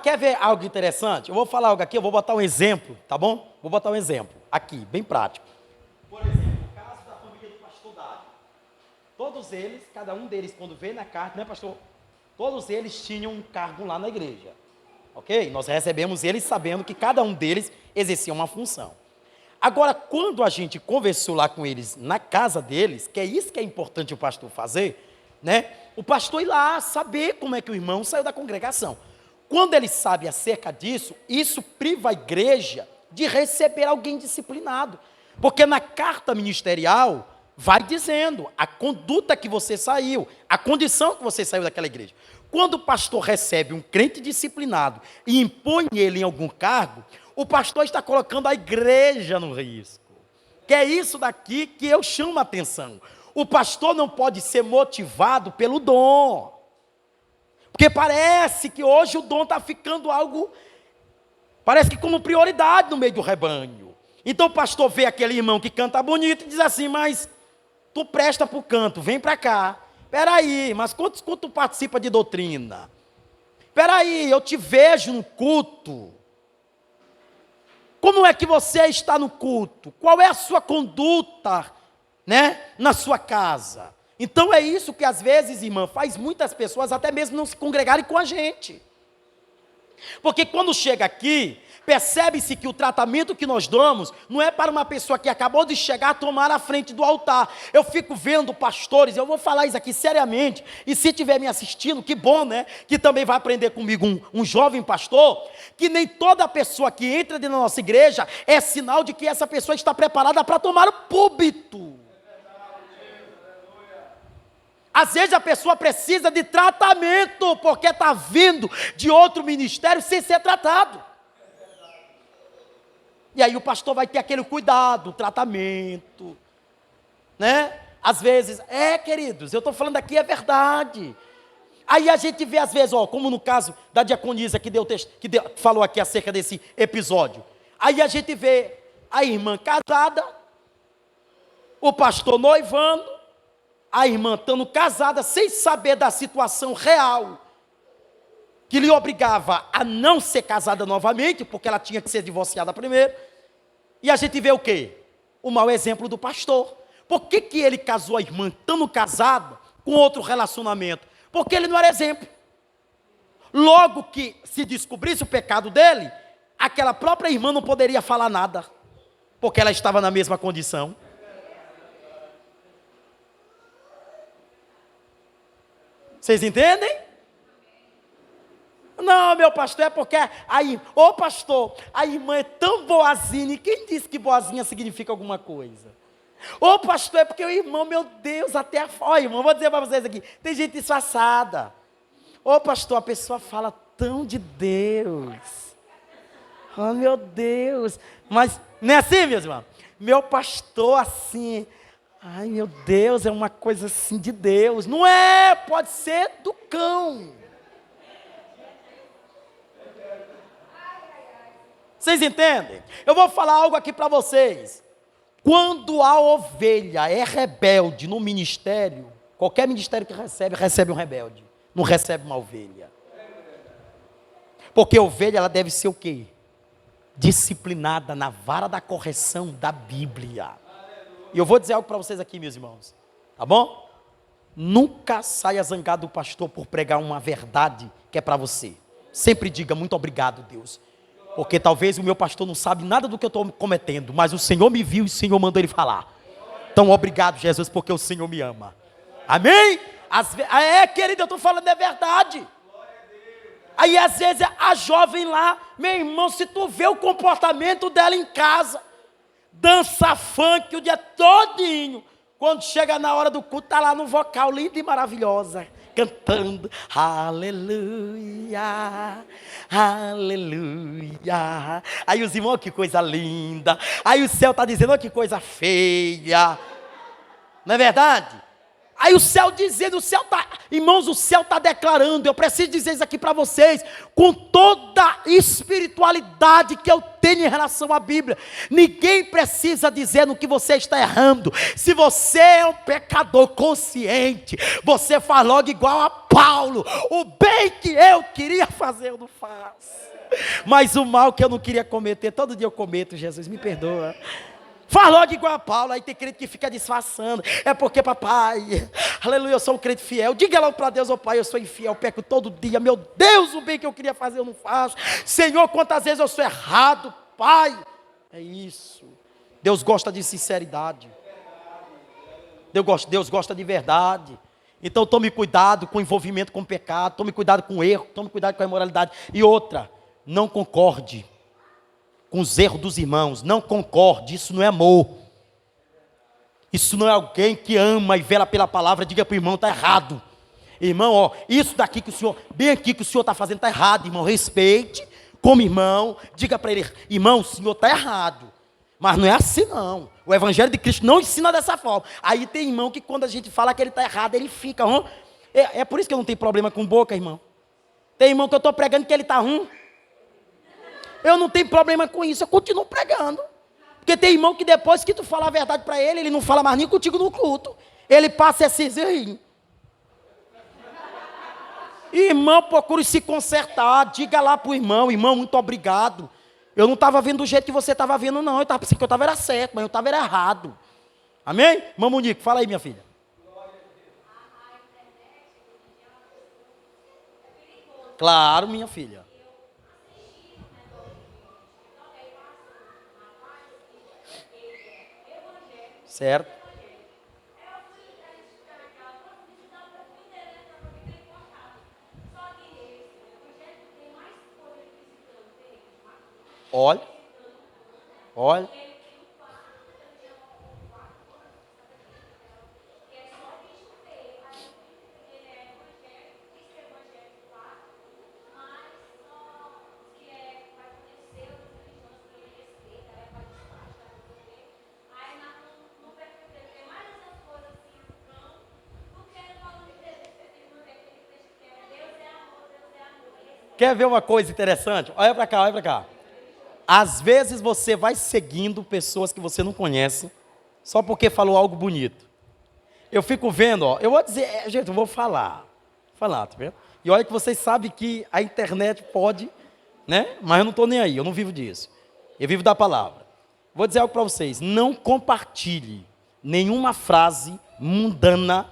Quer ver algo interessante? Eu vou falar algo aqui, eu vou botar um exemplo, tá bom? Vou botar um exemplo aqui, bem prático. Por exemplo, o caso da família do pastor Dário. Todos eles, cada um deles, quando veio na carta, né, pastor? Todos eles tinham um cargo lá na igreja. Ok? Nós recebemos eles sabendo que cada um deles exercia uma função. Agora, quando a gente conversou lá com eles na casa deles, que é isso que é importante o pastor fazer, né? O pastor ir lá saber como é que o irmão saiu da congregação. Quando ele sabe acerca disso, isso priva a igreja de receber alguém disciplinado. Porque na carta ministerial vai dizendo a conduta que você saiu, a condição que você saiu daquela igreja. Quando o pastor recebe um crente disciplinado e impõe ele em algum cargo, o pastor está colocando a igreja no risco. Que é isso daqui que eu chamo a atenção. O pastor não pode ser motivado pelo dom. Porque parece que hoje o dom está ficando algo, parece que como prioridade no meio do rebanho. Então o pastor vê aquele irmão que canta bonito e diz assim, mas tu presta para o canto, vem para cá. Peraí, mas quantos cultos tu participa de doutrina? Peraí, eu te vejo no culto. Como é que você está no culto? Qual é a sua conduta, né, na sua casa? Então é isso que às vezes, irmã, faz muitas pessoas até mesmo não se congregarem com a gente. Porque quando chega aqui, percebe-se que o tratamento que nós damos não é para uma pessoa que acabou de chegar a tomar a frente do altar. Eu fico vendo pastores, eu vou falar isso aqui seriamente, e se estiver me assistindo, que bom, né? Que também vai aprender comigo um jovem pastor, que nem toda pessoa que entra dentro da nossa igreja é sinal de que essa pessoa está preparada para tomar o púlpito. Às vezes a pessoa precisa de tratamento, porque está vindo de outro ministério sem ser tratado. E aí o pastor vai ter aquele cuidado, tratamento, né? Às vezes, queridos, eu estou falando aqui, é verdade. Aí a gente vê às vezes, como no caso da diaconisa falou aqui acerca desse episódio. Aí a gente vê a irmã casada, o pastor noivando, a irmã estando casada, sem saber da situação real, que lhe obrigava a não ser casada novamente, porque ela tinha que ser divorciada primeiro. E a gente vê o quê? O mau exemplo do pastor. Por que ele casou a irmã estando casada com outro relacionamento? Porque ele não era exemplo. Logo que se descobrisse o pecado dele, aquela própria irmã não poderia falar nada, porque ela estava na mesma condição. Vocês entendem? Não, meu pastor, é porque pastor, a irmã é tão boazinha, e quem disse que boazinha significa alguma coisa? Pastor, é porque o irmão, meu Deus, até irmão, vou dizer para vocês aqui, tem gente disfarçada. Pastor, a pessoa fala tão de Deus. Oh, meu Deus. Mas, não é assim, meus irmãos? Meu pastor, assim, ai, meu Deus, é uma coisa assim de Deus. Não é, pode ser do cão. Vocês entendem? Eu vou falar algo aqui para vocês. Quando a ovelha é rebelde no ministério, qualquer ministério que recebe um rebelde. Não recebe uma ovelha. Porque a ovelha, ela deve ser o quê? Disciplinada na vara da correção da Bíblia. E eu vou dizer algo para vocês aqui, meus irmãos. Tá bom? Nunca saia zangado do pastor por pregar uma verdade que é para você. Sempre diga, muito obrigado, Deus. Porque talvez o meu pastor não sabe nada do que eu estou cometendo, mas o Senhor me viu e o Senhor mandou ele falar. Então, obrigado, Jesus, porque o Senhor me ama. Amém? Querido, eu estou falando é verdade. Aí, às vezes, a jovem lá, meu irmão, se tu vê o comportamento dela em casa, dança funk o dia todinho, quando chega na hora do culto, está lá no vocal, linda e maravilhosa, cantando, aleluia, aleluia. Aí os irmãos, que coisa linda. Aí o céu está dizendo, que coisa feia. Não é verdade? Aí o céu dizendo, irmãos, o céu está declarando, eu preciso dizer isso aqui para vocês, com toda a espiritualidade que eu tenho em relação à Bíblia, ninguém precisa dizer no que você está errando. Se você é um pecador consciente, você faz logo igual a Paulo, o bem que eu queria fazer eu não faço, mas o mal que eu não queria cometer, todo dia eu cometo, Jesus me perdoa. Faz logo igual a Paulo. Aí tem crente que fica disfarçando. É porque, papai, aleluia, eu sou um crente fiel. Diga logo para Deus, pai, eu sou infiel, peco todo dia. Meu Deus, o bem que eu queria fazer eu não faço. Senhor, quantas vezes eu sou errado, pai. É isso. Deus gosta de sinceridade. Deus gosta de verdade. Então tome cuidado com o envolvimento com o pecado. Tome cuidado com o erro. Tome cuidado com a imoralidade. E outra, não concorde com os erros dos irmãos, não concorde, isso não é amor. Isso não é alguém que ama e vela pela palavra. Diga para o irmão, está errado. Irmão, ó, isso daqui que o senhor, bem aqui que o senhor está fazendo está errado, irmão. Respeite como irmão, diga para ele, irmão, o senhor está errado. Mas não é assim não. O evangelho de Cristo não ensina dessa forma. Aí tem irmão que quando a gente fala que ele está errado, ele fica, é por isso que eu não tenho problema com boca, irmão. Tem irmão que eu estou pregando que ele está ruim. Eu não tenho problema com isso, eu continuo pregando. Porque tem irmão que depois que tu fala a verdade para ele, ele não fala mais nem contigo no culto. Ele passa assim, rir. Irmão, procure se consertar, diga lá para o irmão, irmão, muito obrigado. Eu não estava vendo do jeito que você estava vendo, não. Eu estava pensando que eu estava era certo, mas eu estava era errado. Amém? Irmão Monique, fala aí, minha filha. Claro, minha filha. Certo? Olha. Olha. Quer ver uma coisa interessante? Olha para cá, olha para cá. Às vezes você vai seguindo pessoas que você não conhece, só porque falou algo bonito. Eu fico vendo, ó, eu vou dizer, gente, eu vou falar, tá vendo? E olha que vocês sabem que a internet pode, né? Mas eu não estou nem aí, eu não vivo disso. Eu vivo da palavra. Vou dizer algo para vocês, não compartilhe nenhuma frase mundana,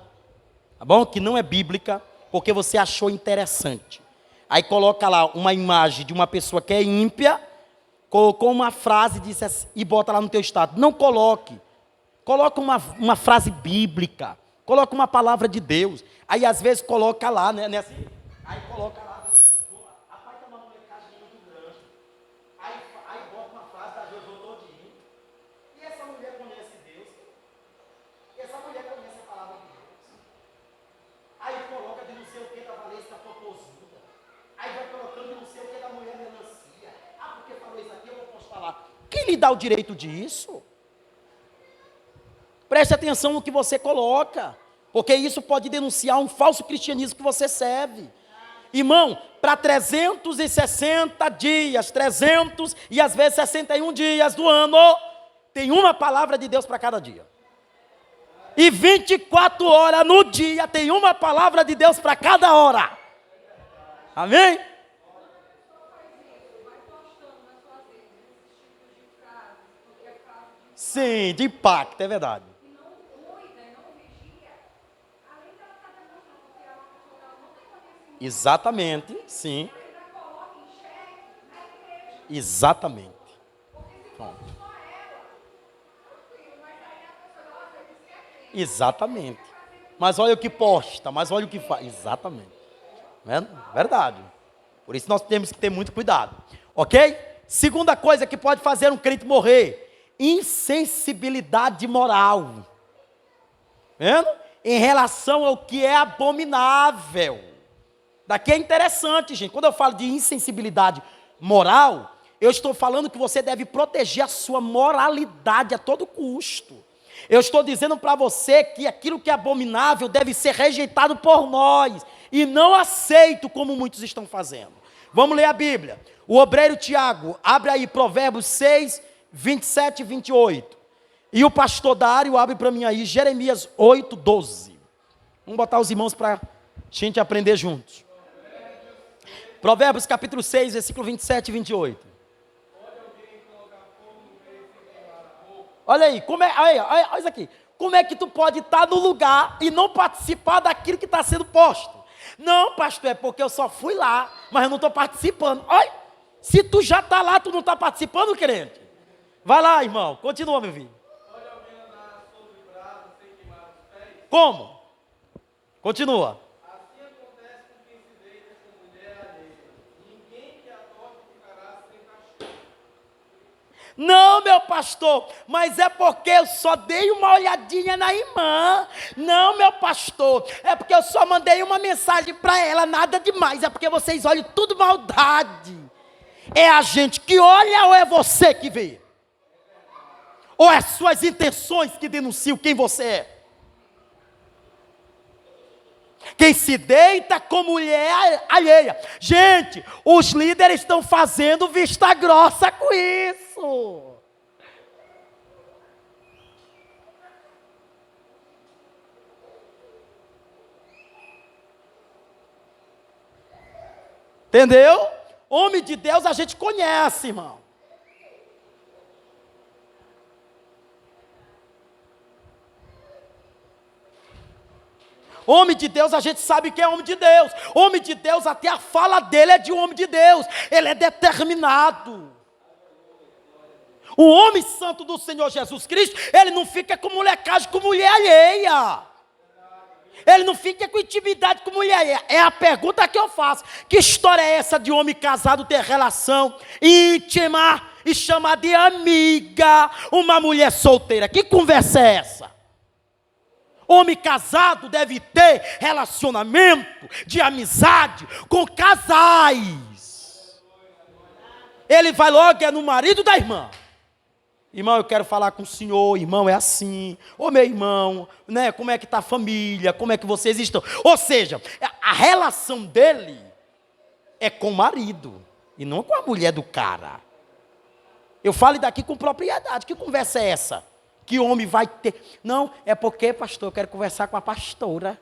tá bom? Que não é bíblica, porque você achou interessante. Aí coloca lá uma imagem de uma pessoa que é ímpia, colocou uma frase disse assim, e bota lá no teu status. Não coloque. Coloca uma frase bíblica. Coloca uma palavra de Deus. Aí às vezes coloca lá, né? Aí coloca lá. Rapaz, tem uma molecagem muito grande. Aí bota uma frase da Deus todinho. E essa mulher conhece Deus. E essa mulher conhece a palavra de Deus. Aí coloca de não sei o que da Valesca Popozuda. Aí vai colocando de não sei o que da mulher melancia. Ah, porque falou isso aqui, eu vou postar lá. Quem lhe dá o direito disso? Preste atenção no que você coloca, porque isso pode denunciar um falso cristianismo que você serve. Irmão, para 360 dias, 300 e às vezes 61 dias do ano, tem uma palavra de Deus para cada dia. E 24 horas no dia tem uma palavra de Deus para cada hora. Amém? Sim, de impacto, é verdade. Exatamente, sim. Exatamente. Pronto. Exatamente. Mas olha o que posta, mas olha o que faz. Exatamente. Verdade. Por isso nós temos que ter muito cuidado. Ok? Segunda coisa que pode fazer um crente morrer: insensibilidade moral. Vendo? Em relação ao que é abominável. Daqui é interessante, gente. Quando eu falo de insensibilidade moral, eu estou falando que você deve proteger a sua moralidade a todo custo. Eu estou dizendo para você que aquilo que é abominável deve ser rejeitado por nós e não aceito como muitos estão fazendo. Vamos ler a Bíblia. O obreiro Tiago, abre aí Provérbios 6, 27 e 28. E o pastor Dário abre para mim aí Jeremias 8, 12. Vamos botar os irmãos para a gente aprender juntos. Provérbios capítulo 6, versículo 27 e 28. Olha aí, olha isso aqui. Como é que tu pode estar no lugar e não participar daquilo que está sendo posto? Não, pastor, é porque eu só fui lá, mas eu não estou participando. Olha, se tu já está lá, tu não está participando, crente? Vai lá, irmão, continua, meu filho. Como? Continua. Não, meu pastor, mas é porque eu só dei uma olhadinha na irmã. Não, meu pastor, é porque eu só mandei uma mensagem para ela, nada demais. É porque vocês olham tudo maldade. É a gente que olha ou é você que vê? Ou é suas intenções que denunciam quem você é? Quem se deita com mulher alheia. Gente, os líderes estão fazendo vista grossa com isso. Entendeu? Homem de Deus a gente conhece, irmão. Homem de Deus, a gente sabe que é homem de Deus. Homem de Deus, até a fala dele é de um homem de Deus. Ele é determinado. O homem santo do Senhor Jesus Cristo, ele não fica com molecagem com mulher alheia. Ele não fica com intimidade com mulher alheia. É a pergunta que eu faço. Que história é essa de homem casado ter relação íntima e chamar de amiga uma mulher solteira? Que conversa é essa? Homem casado deve ter relacionamento de amizade com casais. Ele vai logo no marido da irmã. Irmão, eu quero falar com o senhor, irmão, é assim. Ô meu irmão, né, como é que está a família, como é que vocês estão? Ou seja, a relação dele é com o marido e não com a mulher do cara. Eu falo daqui com propriedade, que conversa é essa? Que homem vai ter? Não, é porque, pastor, eu quero conversar com a pastora.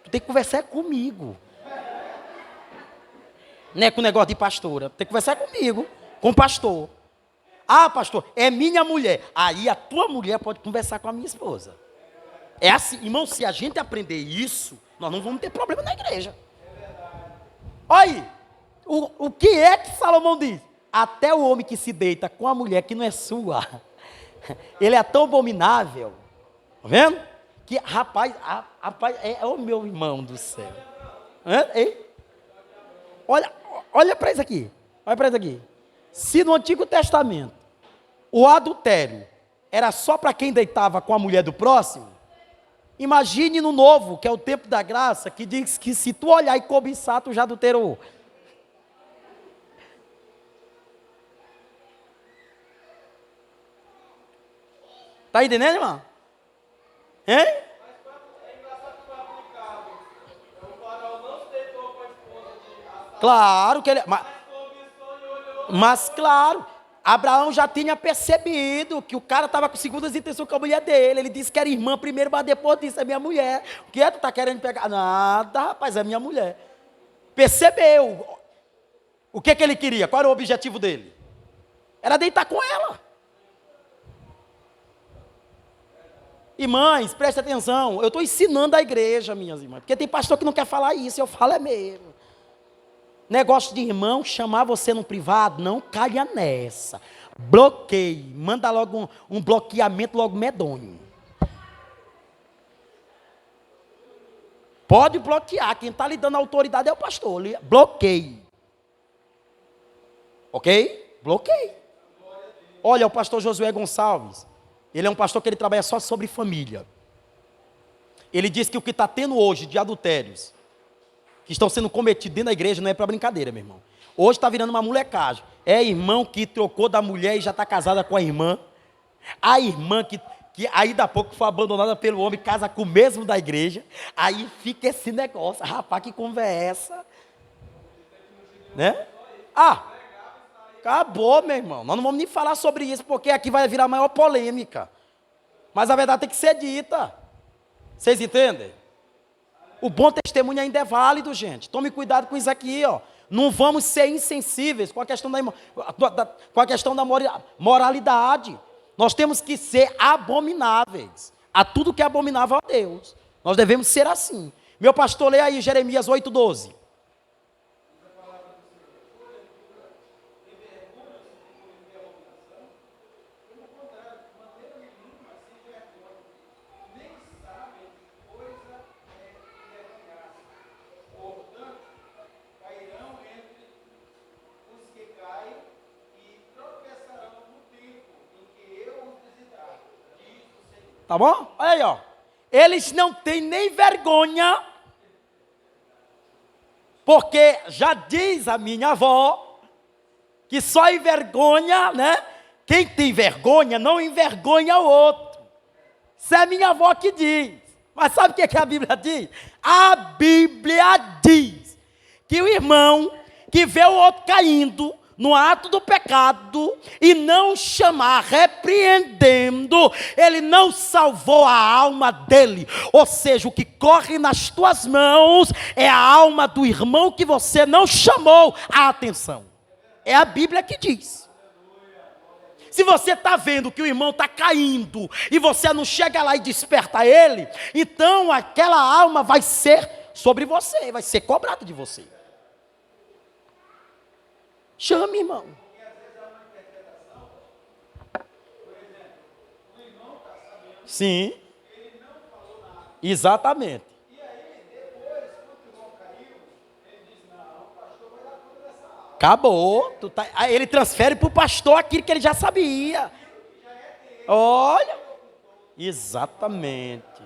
Tu tem que conversar comigo. Não é com o negócio de pastora. Tem que conversar comigo, com o pastor. Ah, pastor, é minha mulher. Aí a tua mulher pode conversar com a minha esposa. É assim, irmão, se a gente aprender isso, nós não vamos ter problema na igreja. Olha aí, o que é que Salomão diz? Até o homem que se deita com a mulher que não é sua, ele é tão abominável, tá vendo? Que, rapaz, é o meu irmão do céu. Ei? Olha para isso aqui, olha para isso aqui. Se no Antigo Testamento o adultério era só para quem deitava com a mulher do próximo, imagine no Novo, que é o tempo da graça, que diz que se tu olhar e cobiçar, tu já adulterou. Está entendendo, irmão? Hein? Claro que ele... Mas claro, Abraão já tinha percebido que o cara estava com segundas intenções com a mulher dele. Ele disse que era irmã primeiro, mas depois disse, é minha mulher. O que é que tu está querendo pegar? Nada, rapaz, é minha mulher. Percebeu. O que ele queria? Qual era o objetivo dele? Era deitar com ela. Irmãs, preste atenção, eu estou ensinando a igreja, minhas irmãs, porque tem pastor que não quer falar isso, eu falo é mesmo. Negócio de irmão, chamar você no privado, não caia nessa. Bloqueie, manda logo um bloqueamento logo medonho. Pode bloquear, quem está lhe dando autoridade é o pastor, bloqueie. Ok? Bloqueie. Olha, o pastor Josué Gonçalves, ele é um pastor que ele trabalha só sobre família. Ele diz que o que está tendo hoje de adultérios, que estão sendo cometidos dentro da igreja, não é para brincadeira, meu irmão. Hoje está virando uma molecagem. É irmão que trocou da mulher e já está casada com a irmã. A irmã que aí da pouco foi abandonada pelo homem, casa com o mesmo da igreja. Aí fica esse negócio. Rapaz, que conversa. Né? Ah, acabou, meu irmão. Nós não vamos nem falar sobre isso, porque aqui vai virar a maior polêmica. Mas a verdade tem que ser dita. Vocês entendem? O bom testemunho ainda é válido, gente. Tome cuidado com isso aqui, ó. Não vamos ser insensíveis com a questão da moralidade. Nós temos que ser abomináveis a tudo que é abominável a Deus. Nós devemos ser assim. Meu pastor, lê aí Jeremias 8:12. Tá bom? Olha aí, ó. Eles não têm nem vergonha, porque já diz a minha avó, que só envergonha, né? Quem tem vergonha não envergonha o outro. Isso é a minha avó que diz. Mas sabe o que a Bíblia diz? A Bíblia diz que o irmão que vê o outro caindo no ato do pecado e não chamar, repreendendo, ele não salvou a alma dele. Ou seja, o que corre nas tuas mãos é a alma do irmão que você não chamou a atenção. É a Bíblia que diz. Se você está vendo que o irmão está caindo e você não chega lá e desperta ele, então aquela alma vai ser sobre você, vai ser cobrada de você. Chame, irmão. Sim. Exatamente. Acabou. Aí ele transfere para o pastor aquilo que ele já sabia. Olha. Exatamente.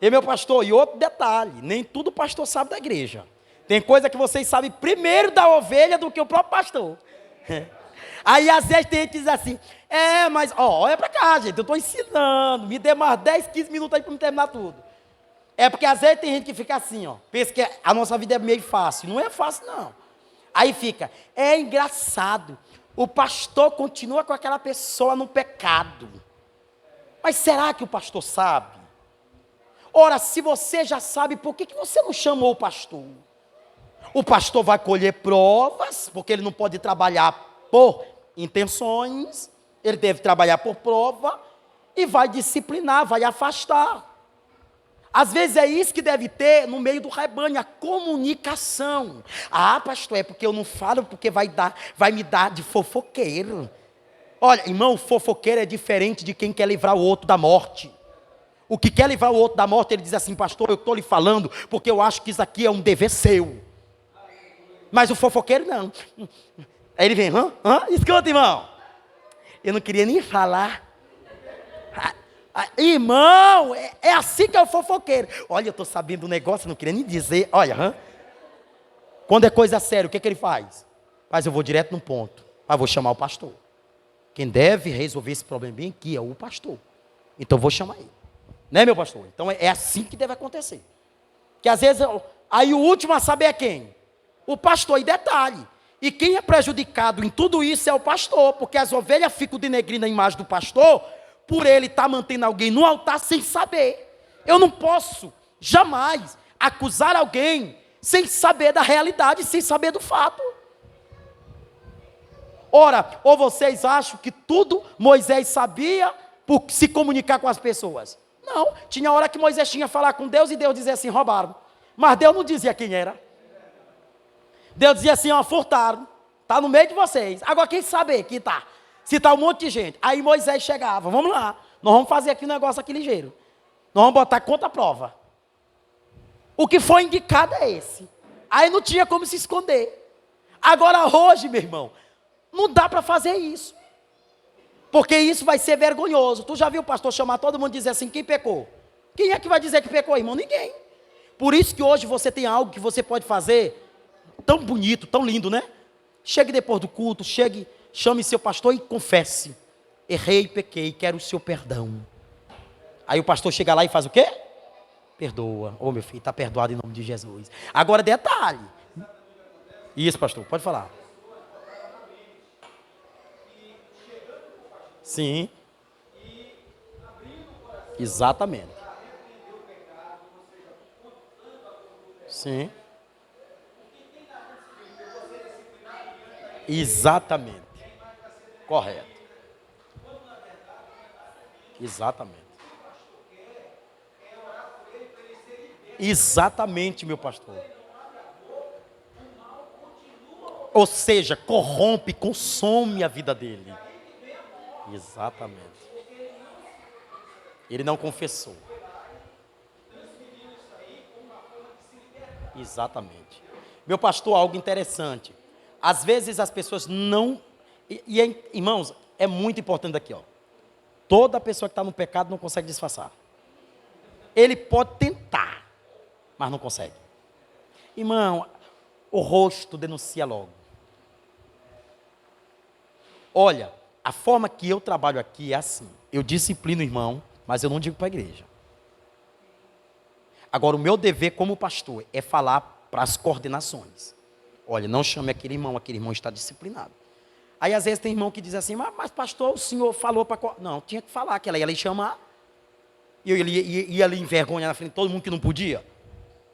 E meu pastor, e outro detalhe, nem tudo pastor sabe da igreja. Tem coisa que vocês sabem primeiro da ovelha do que o próprio pastor. Aí às vezes tem gente que diz assim, mas olha para cá, gente, eu estou ensinando, me dê mais 10, 15 minutos aí para me terminar tudo. É porque às vezes tem gente que fica assim, pensa que a nossa vida é meio fácil. Não é fácil, não. Aí fica, é engraçado, o pastor continua com aquela pessoa no pecado. Mas será que o pastor sabe? Ora, se você já sabe, por que você não chamou o pastor? O pastor vai colher provas, porque ele não pode trabalhar por intenções, ele deve trabalhar por prova, e vai disciplinar, vai afastar. Às vezes é isso que deve ter no meio do rebanho, a comunicação. Ah, pastor, é porque eu não falo, porque vai me dar de fofoqueiro. Olha, irmão, fofoqueiro é diferente de quem quer livrar o outro da morte. O que quer livrar o outro da morte, ele diz assim, pastor, eu estou lhe falando, porque eu acho que isso aqui é um dever seu. Mas o fofoqueiro não. Aí ele vem, escuta, irmão. Eu não queria nem falar. Irmão, é assim que é o fofoqueiro. Olha, eu estou sabendo um negócio, não queria nem dizer. Olha, quando é coisa séria, o que ele faz? Mas eu vou direto no ponto. Mas vou chamar o pastor. Quem deve resolver esse problema bem aqui é o pastor. Então eu vou chamar ele. Né, meu pastor? Então é assim que deve acontecer. Que às vezes, aí o último a saber é quem? O pastor. E detalhe, e quem é prejudicado em tudo isso é o pastor, porque as ovelhas ficam denegrindo a imagem do pastor, por ele estar mantendo alguém no altar sem saber. Eu não posso jamais acusar alguém sem saber da realidade, sem saber do fato. Ora, ou vocês acham que tudo Moisés sabia por se comunicar com as pessoas? Não, tinha hora que Moisés tinha que falar com Deus e Deus dizia assim, roubaram. Mas Deus não dizia quem era. Deus dizia assim, furtaram, está no meio de vocês. Agora quem sabe que está? Se está um monte de gente. Aí Moisés chegava, vamos lá, nós vamos fazer aqui um negócio aqui ligeiro. Nós vamos botar contra a prova. O que foi indicado é esse. Aí não tinha como se esconder. Agora hoje, meu irmão, não dá para fazer isso. Porque isso vai ser vergonhoso. Tu já viu o pastor chamar todo mundo e dizer assim, quem pecou? Quem é que vai dizer que pecou, irmão? Ninguém. Por isso que hoje você tem algo que você pode fazer tão bonito, tão lindo, né? Chegue depois do culto, chame seu pastor e confesse. Errei, pequei, quero o seu perdão. Aí o pastor chega lá e faz o quê? Perdoa. Ô, meu filho, está perdoado em nome de Jesus. Agora detalhe. Isso, pastor, pode falar. Sim. Exatamente. Sim. Exatamente. Correto. Exatamente. Exatamente, meu pastor. Ou seja, corrompe, consome a vida dele. Exatamente. Ele não confessou. Exatamente. Meu pastor, algo interessante. Às vezes as pessoas não... irmãos, é muito importante aqui, Toda pessoa que está no pecado não consegue disfarçar. Ele pode tentar, mas não consegue. Irmão, o rosto denuncia logo. Olha, a forma que eu trabalho aqui é assim. Eu disciplino o irmão, mas eu não digo para a igreja. Agora, o meu dever como pastor é falar para as coordenações. Olha, não chame aquele irmão está disciplinado. Aí, às vezes, tem irmão que diz assim, mas pastor, o senhor falou para... Não, tinha que falar, que ela ia lhe chamar. E eu ia lhe envergonhar na frente de todo mundo que não podia.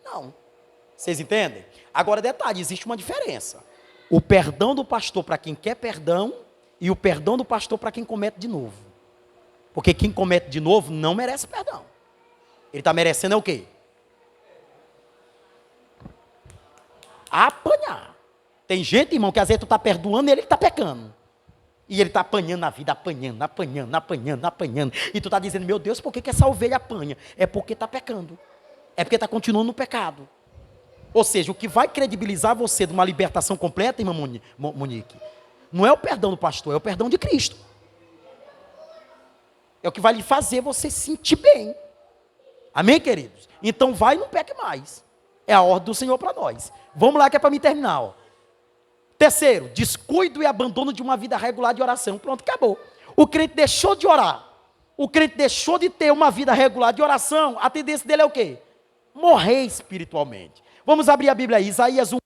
Não. Vocês entendem? Agora, detalhe, existe uma diferença. O perdão do pastor para quem quer perdão e o perdão do pastor para quem comete de novo. Porque quem comete de novo não merece perdão. Ele está merecendo é o quê? Apanhar. Tem gente, irmão, que às vezes tu está perdoando e ele que está pecando. E ele está apanhando a vida, apanhando. E tu está dizendo, meu Deus, por que essa ovelha apanha? É porque está pecando. É porque está continuando no pecado. Ou seja, o que vai credibilizar você de uma libertação completa, irmã Monique, não é o perdão do pastor, é o perdão de Cristo. É o que vai lhe fazer você se sentir bem. Amém, queridos? Então vai e não peque mais. É a ordem do Senhor para nós. Vamos lá que é para mim terminar. Ó. Terceiro, descuido e abandono de uma vida regular de oração. Pronto, acabou. O crente deixou de orar. O crente deixou de ter uma vida regular de oração. A tendência dele é o quê? Morrer espiritualmente. Vamos abrir a Bíblia aí, Isaías 1.